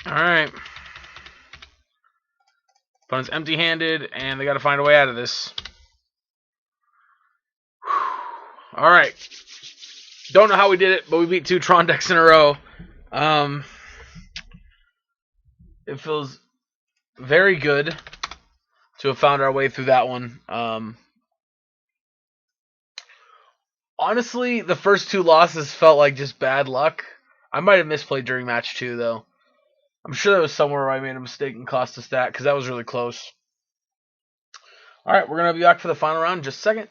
Alright. Opponent's empty-handed, and they got to find a way out of this. Alright. Don't know how we did it, but we beat 2 Tron decks in a row. It feels very good to have found our way through that one. Honestly, the first 2 losses felt like just bad luck. I might have misplayed during match 2, though. I'm sure there was somewhere where I made a mistake and cost us that, because that was really close. Alright, we're going to be back for the final round in just a second.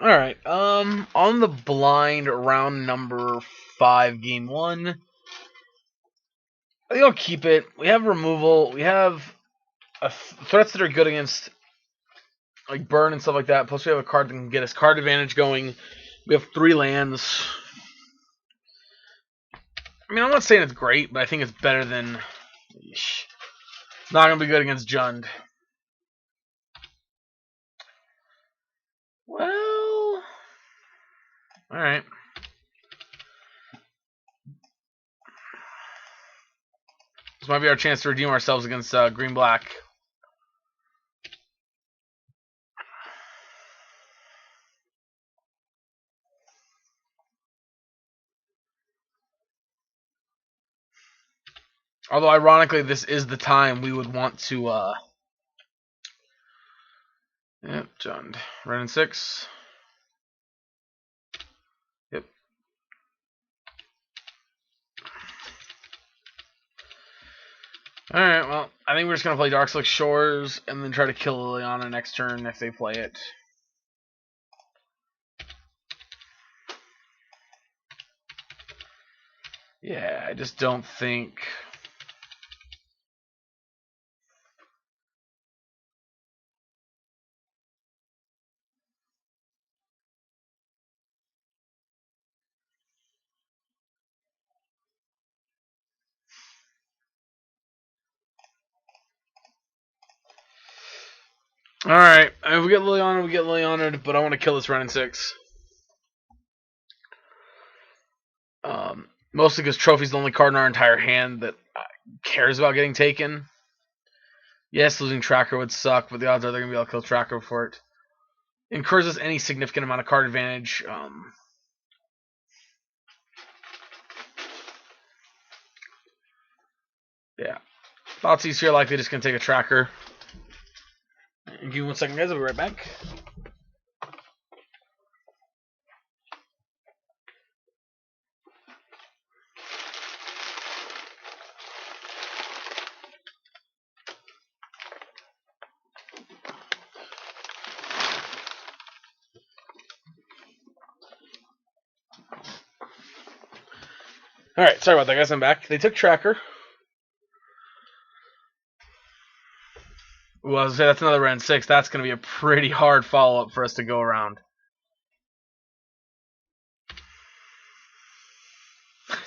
Alright, on the blind, round number 5, game 1, I think I'll keep it. We have removal. We have threats that are good against like burn and stuff like that. Plus, we have a card that can get us card advantage going. We have 3 lands. I mean, I'm not saying it's great, but I think it's better than... Not going to be good against Jund. Well... Alright. This might be our chance to redeem ourselves against green-black. Although, ironically, this is the time we would want to... Yep, Jund. Red and 6. Yep. Alright, well, I think we're just going to play Darkslick Shores and then try to kill Liliana next turn if they play it. Yeah, I just don't think... Alright, if we get Liliana, we get Liliana, but I want to kill this Ren and 6. Mostly because Trophy's the only card in our entire hand that cares about getting taken. Yes, losing Tracker would suck, but the odds are they're going to be able to kill Tracker before it incurs us any significant amount of card advantage. Yeah. Thoughtseize here likely just going to take a Tracker. Give me 1 second, guys. I'll be right back. Alright, sorry about that, guys. I'm back. They took Tracker. Ooh, I was going to say, that's another Ren 6. That's going to be a pretty hard follow-up for us to go around.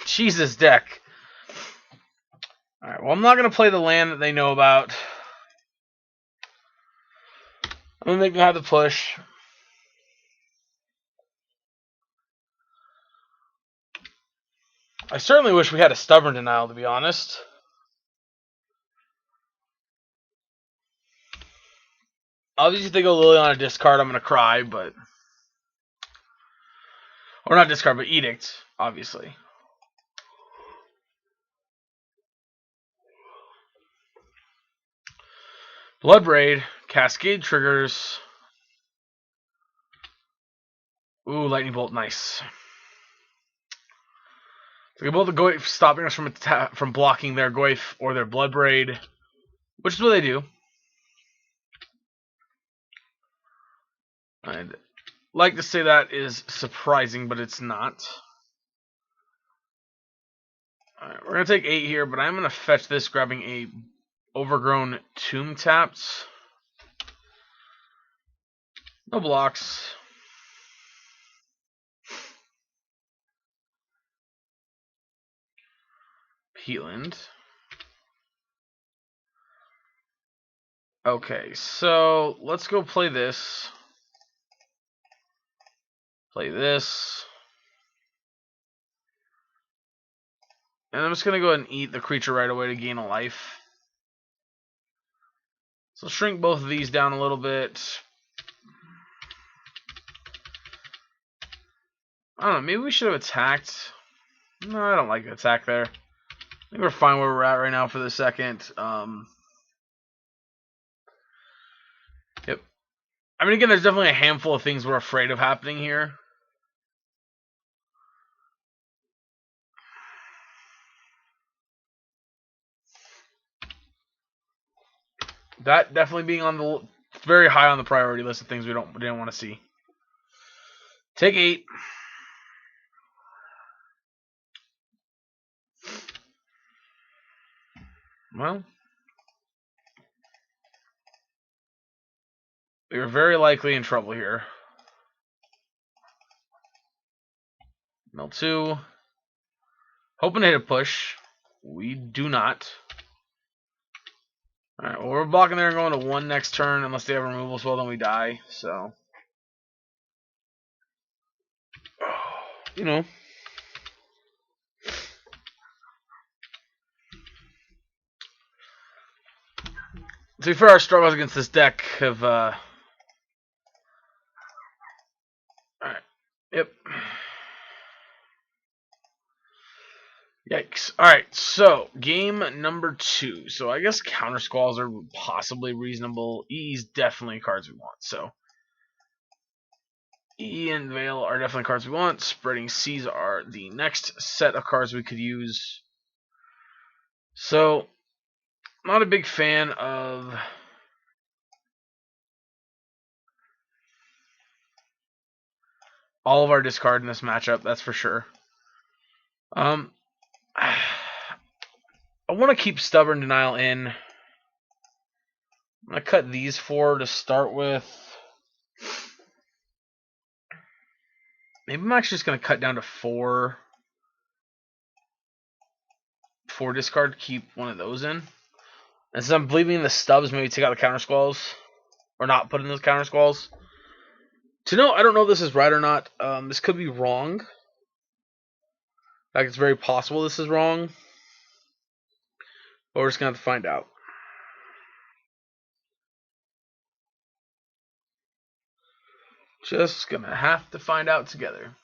Jesus, deck. Alright, well, I'm not going to play the land that they know about. I'm going to make them have the push. I certainly wish we had a Stubborn Denial, to be honest. Obviously, if they go Lily on a discard, I'm going to cry, but... Or not discard, but Edict, obviously. Bloodbraid, Cascade triggers. Ooh, Lightning Bolt, nice. So we get both the Goyf stopping us from blocking their Goyf or their Bloodbraid, which is what they do. I'd like to say that is surprising, but it's not. Alright, we're going to take 8 here, but I'm going to fetch this, grabbing a Overgrown Tomb taps. No blocks. Peatland. Okay, so let's go play this. Play this. And I'm just going to go ahead and eat the creature right away to gain a life. So shrink both of these down a little bit. I don't know, maybe we should have attacked. No, I don't like the attack there. I think we're fine where we're at right now for the second. Yep. I mean, again, there's definitely a handful of things we're afraid of happening here. That definitely being on the very high on the priority list of things we didn't want to see. Take 8. Well, we are very likely in trouble here. Mill 2. Hoping to hit a push. We do not. Alright, well, we're blocking there and going to 1 next turn. Unless they have removal spell, then we die. So, you know. To be fair, our struggles against this deck have, Alright, yep. Yikes. Alright, so, game number 2. So, I guess Counter Squalls are possibly reasonable. EE's definitely cards we want, so. EE and Veil are definitely cards we want. Spreading Seas are the next set of cards we could use. So, not a big fan of all of our discard in this matchup, that's for sure. I want to keep Stubborn Denial in. I'm going to cut these 4 to start with. Maybe I'm actually just going to cut down to 4. 4 discard, keep one of those in. And since I'm believing in the stubs, maybe take out the Counter Squalls. Or not put in those Counter Squalls. To know, I don't know if this is right or not. This could be wrong. In fact, it's very possible this is wrong. But we're just going to have to find out. Just going to have to find out together.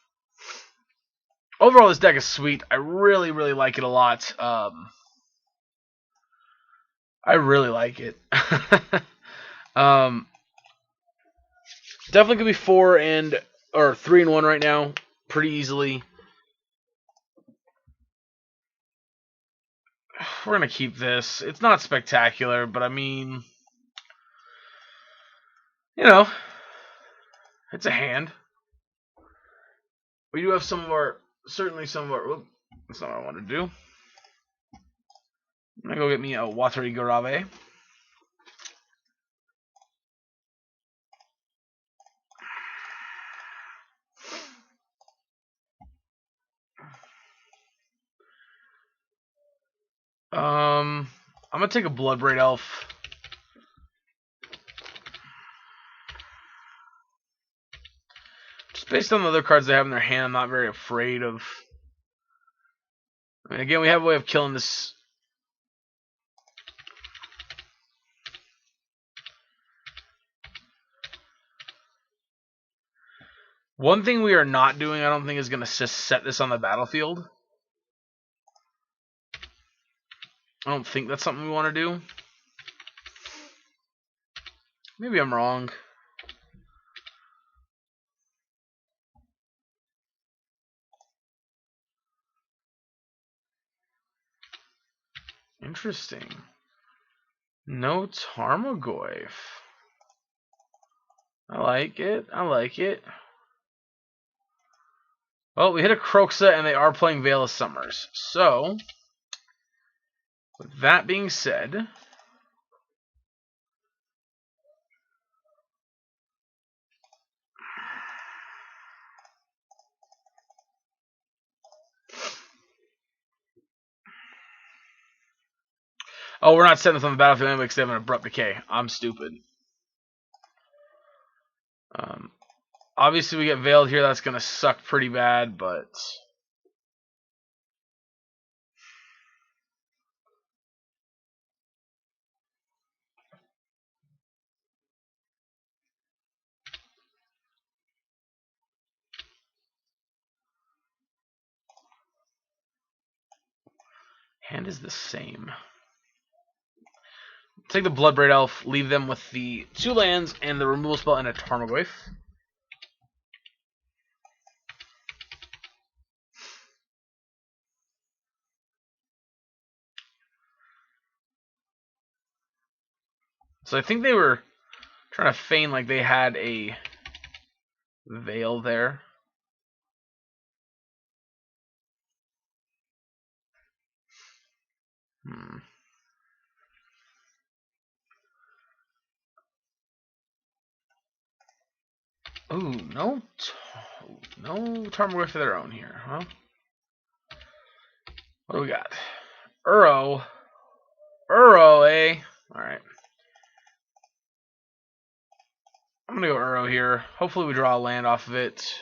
Overall, this deck is sweet. I really, really like it a lot. I really like it. Definitely could be 3 and 1 right now, pretty easily. We're gonna keep this. It's not spectacular, but I mean, you know, it's a hand. We do have certainly some of our. Whoop, that's not what I want to do. I'm gonna go get me a Watery Garave. I'm gonna take a Bloodbraid Elf. Just based on the other cards they have in their hand, I'm not very afraid of. I mean, again, we have a way of killing this. One thing we are not doing, I don't think, is going to set this on the battlefield. I don't think that's something we want to do. Maybe I'm wrong. Interesting. No Tarmogoyf. I like it. I like it. Well, we hit a Kroxa, and they are playing Veil of Summers. So, with that being said, Oh, we're not setting this on the battlefield anyway because they have an abrupt decay. I'm stupid. Obviously, we get Veiled here. That's going to suck pretty bad, but... Hand is the same. Take the Bloodbraid Elf, leave them with the 2 lands and the removal spell and a Tarmogoyf. So I think they were trying to feign like they had a Veil there. Ooh, no Tarmogoyf of their own here, huh? What do we got? Uro, eh? Alright. I'm gonna go Uro here. Hopefully we draw a land off of it.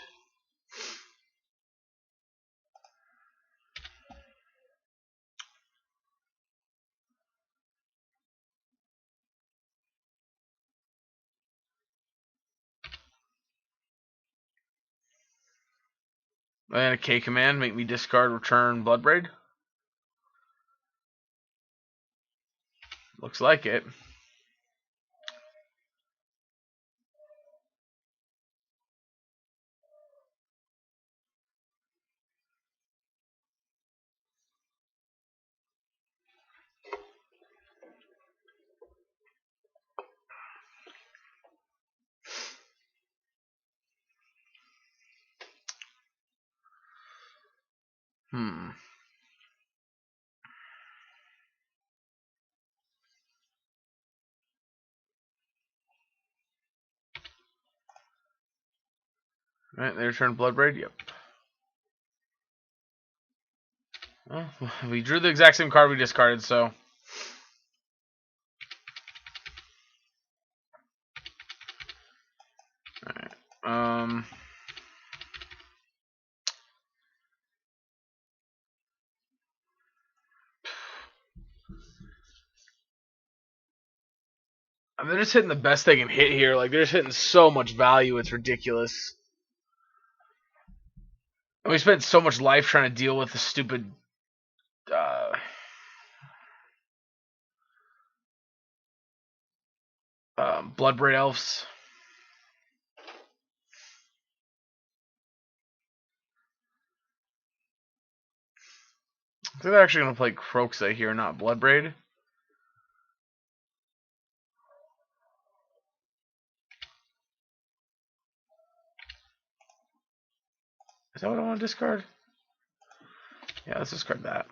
And a K command, make me discard, return Bloodbraid. Looks like it. Alright, they return Bloodbraid, yep. Well, we drew the exact same card we discarded, so... Alright, I mean, they're just hitting the best they can hit here. Like, they're just hitting so much value, it's ridiculous. And we spent so much life trying to deal with the stupid... Bloodbraid Elves. I think they're actually going to play Kroxa here, not Bloodbraid. Is that what I want to discard? Yeah, let's discard that.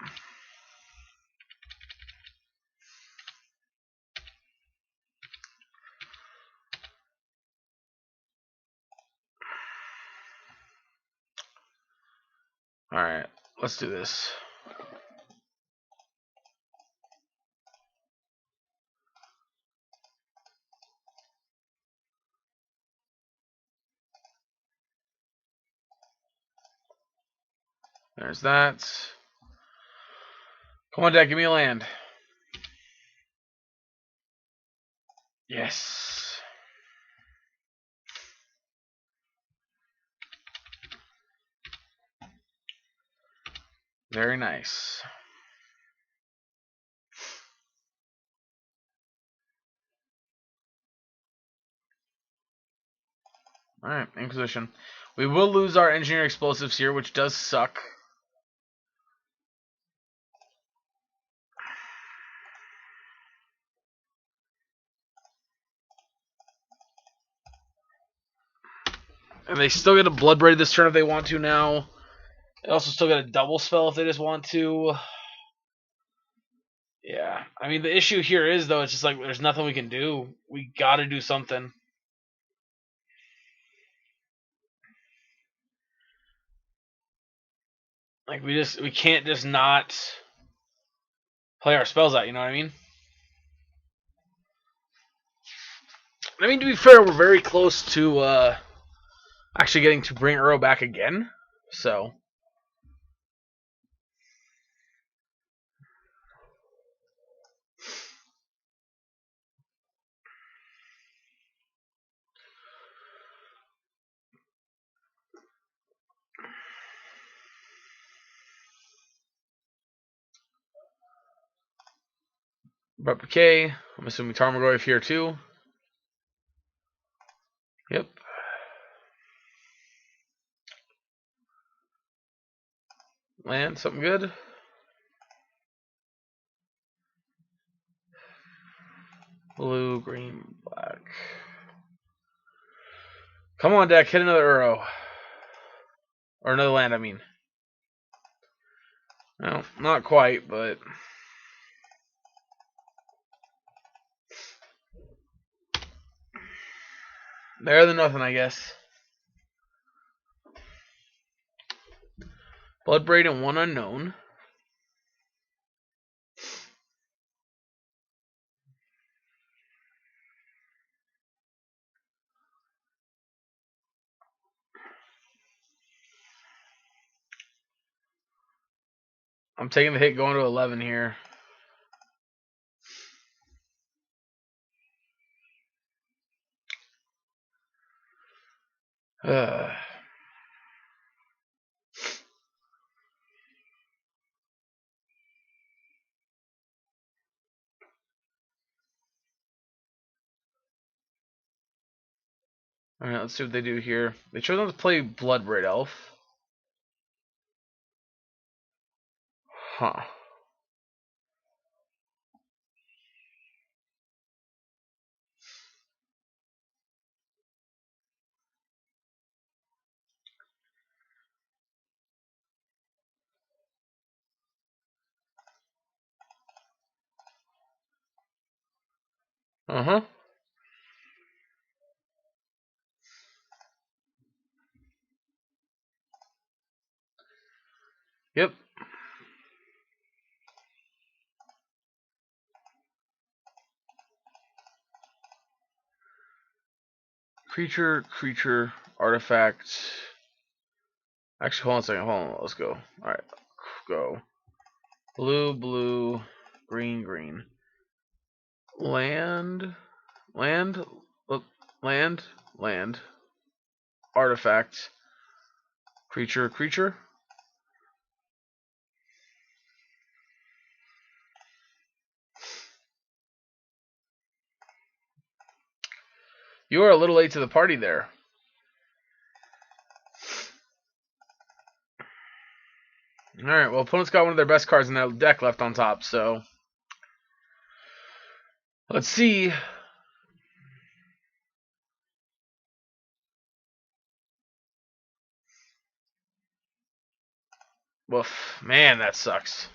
Alright, let's do this. There's that. Come on, Deck, give me a land. Yes. Very nice. Alright, Inquisition. We will lose our Engineer Explosives here, which does suck. And they still get a Bloodbraid this turn if they want to now. They also still get a double spell if they just want to. Yeah. I mean, the issue here is, though, it's just like there's nothing we can do. We gotta do something. Like, we can't just not play our spells out, you know what I mean? I mean, to be fair, we're very close to actually getting to bring Uro back again. So, replicate. I'm assuming Tarmogoyf here too. Yep. Land, something good. Blue, green, black. Come on, deck, hit another Uro. Or another land, I mean. No, not quite, but... better than nothing, I guess. Bloodbraid and one unknown. I'm taking the hit going to 11 here. Alright, let's see what they do here. They chose not to play Bloodbraid Elf. Huh. Uh-huh. Yep. Creature, artifact. Actually, hold on a second. Hold on. Let's go. Alright. Go. Blue, green. Land. Land. Land. Artifact. Creature. You are a little late to the party there. Alright, well, opponent's got one of their best cards in that deck left on top, so... let's see. Woof. Man, that sucks.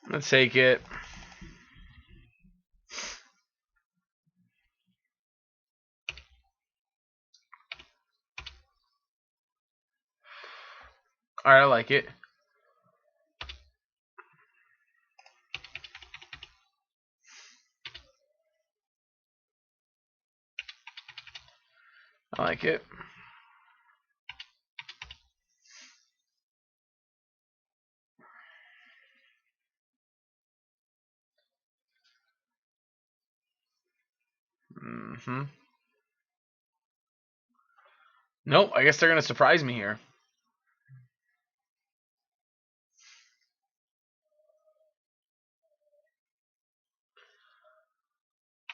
Let's take it. Alright, I like it. I like it. Mm-hmm. Nope, I guess they're going to surprise me here.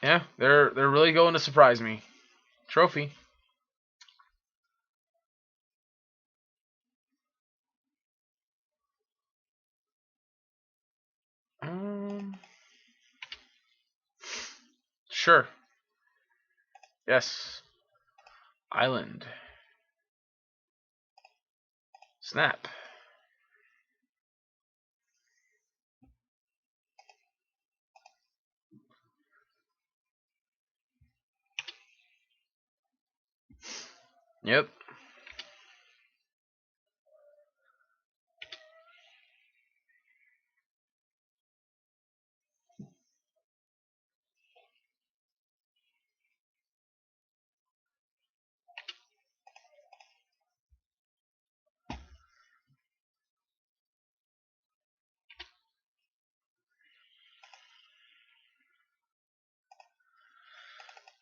Yeah, they're really going to surprise me. Trophy. Sure. Yes. Island. Snap. Yep.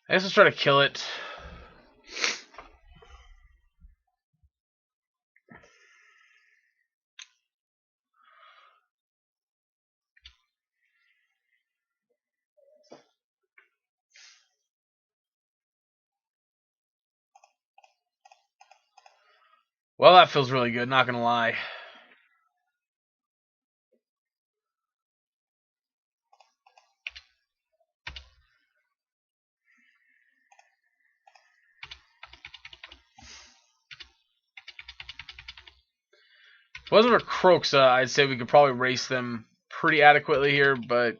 I guess let's try to kill it. Well, that feels really good, not gonna lie. If it wasn't for Croxa, I'd say we could probably race them pretty adequately here, but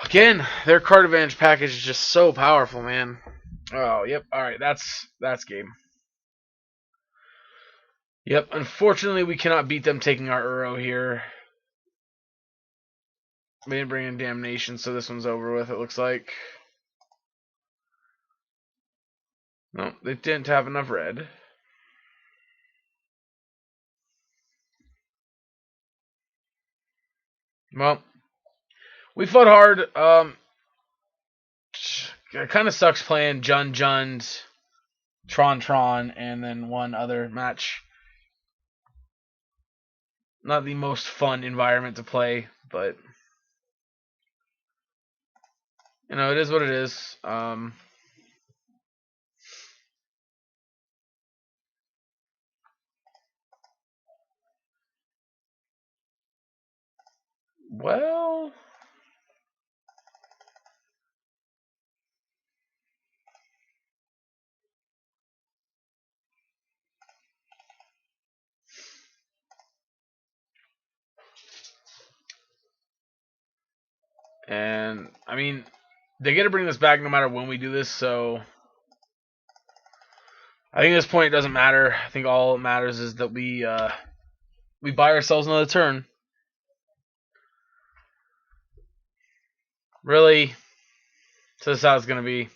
again, their card advantage package is just so powerful, man. Oh, yep. All right, that's game. Yep. Unfortunately, we cannot beat them taking our Uro here. We didn't bring in Damnation, so this one's over with. It looks like. No, they didn't have enough red. Well, we fought hard. It kind of sucks playing Jund, Tron, and then one other match. Not the most fun environment to play, but you know, it is what it is. Well, and I mean, they get to bring this back no matter when we do this, so I think at this point it doesn't matter. I think all that matters is that we buy ourselves another turn. Really, so this is how it's gonna be.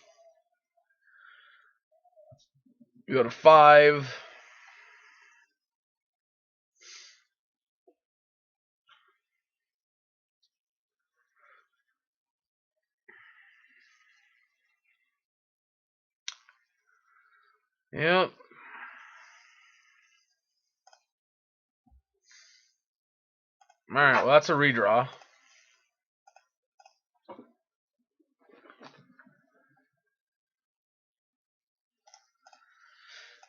We go to 5. Yep. Alright, well that's a redraw.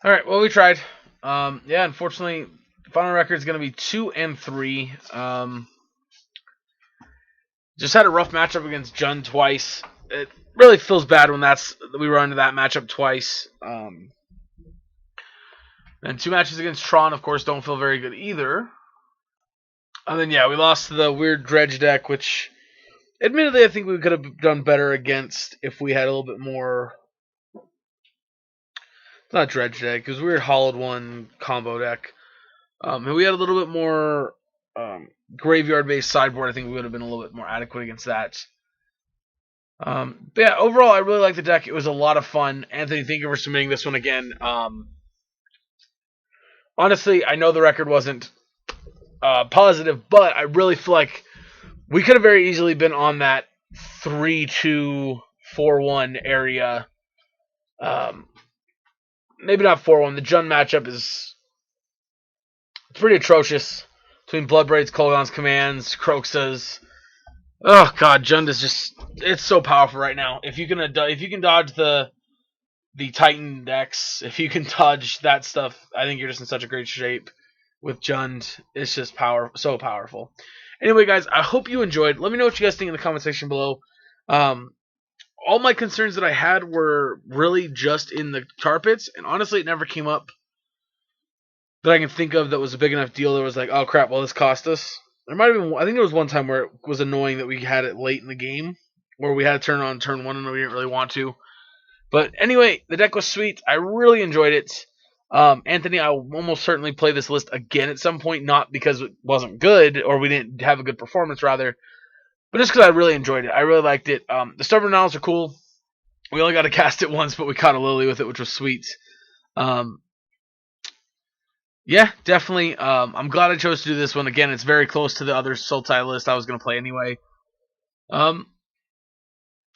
Alright, well we tried. Yeah, unfortunately, final record is going to be 2 and 3. Just had a rough matchup against Jund twice. It really feels bad when we run into that matchup twice. And 2 matches against Tron, of course, don't feel very good either. And then, yeah, we lost to the weird Dredge deck, which, admittedly, I think we could have done better against if we had a little bit more. It's not Dredge deck, it was weird Hollowed One combo deck. And we had a little bit more graveyard-based sideboard. I think we would have been a little bit more adequate against that. But yeah, overall, I really like the deck. It was a lot of fun. Anthony, thank you for submitting this one again. Honestly, I know the record wasn't positive, but I really feel like we could have very easily been on that 3-2, 4-1 area. Maybe not 4-1. The Jund matchup is pretty atrocious between Bloodbraid's, Kolaghan's commands, Croxa's. Oh god, Jund is just—it's so powerful right now. If you can dodge the Titan decks, if you can dodge that stuff, I think you're just in such a great shape with Jund. It's just so powerful. Anyway, guys, I hope you enjoyed. Let me know what you guys think in the comment section below. All my concerns that I had were really just in the tar pits, and honestly, it never came up that I can think of that was a big enough deal that was like, oh crap, well this cost us. There might have been, I think there was one time where it was annoying that we had it late in the game, where we had to turn on turn 1 and we didn't really want to. But anyway, the deck was sweet. I really enjoyed it. Anthony, I will almost certainly play this list again at some point, not because it wasn't good or we didn't have a good performance, rather, but just because I really enjoyed it. I really liked it. The Stubborn Knowledge are cool. We only got to cast it once, but we caught a Lily with it, which was sweet. Yeah, definitely. I'm glad I chose to do this one. Again, it's very close to the other Sultai list I was going to play anyway.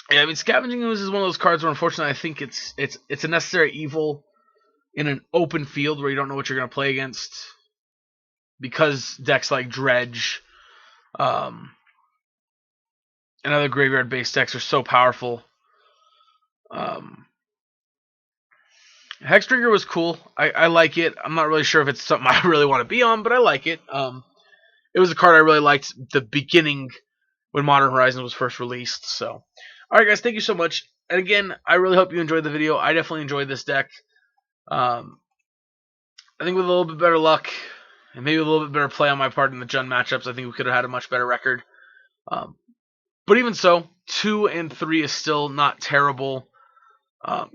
Yeah, I mean, Scavenging Ooze is one of those cards where, unfortunately, I think it's a necessary evil in an open field where you don't know what you're going to play against, because decks like Dredge and other graveyard-based decks are so powerful. Hexdrinker was cool. I like it. I'm not really sure if it's something I really want to be on, but I like it. It was a card I really liked the beginning when Modern Horizons was first released. So, alright guys, thank you so much. And again, I really hope you enjoyed the video. I definitely enjoyed this deck. I think with a little bit better luck, and maybe a little bit better play on my part in the Jund matchups, I think we could have had a much better record. But even so, 2 and 3 is still not terrible.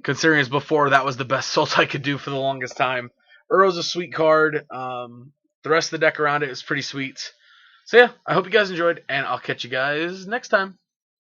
Considering as before, that was the best Sultai could do for the longest time. Uro's a sweet card. The rest of the deck around it is pretty sweet. So yeah, I hope you guys enjoyed, and I'll catch you guys next time.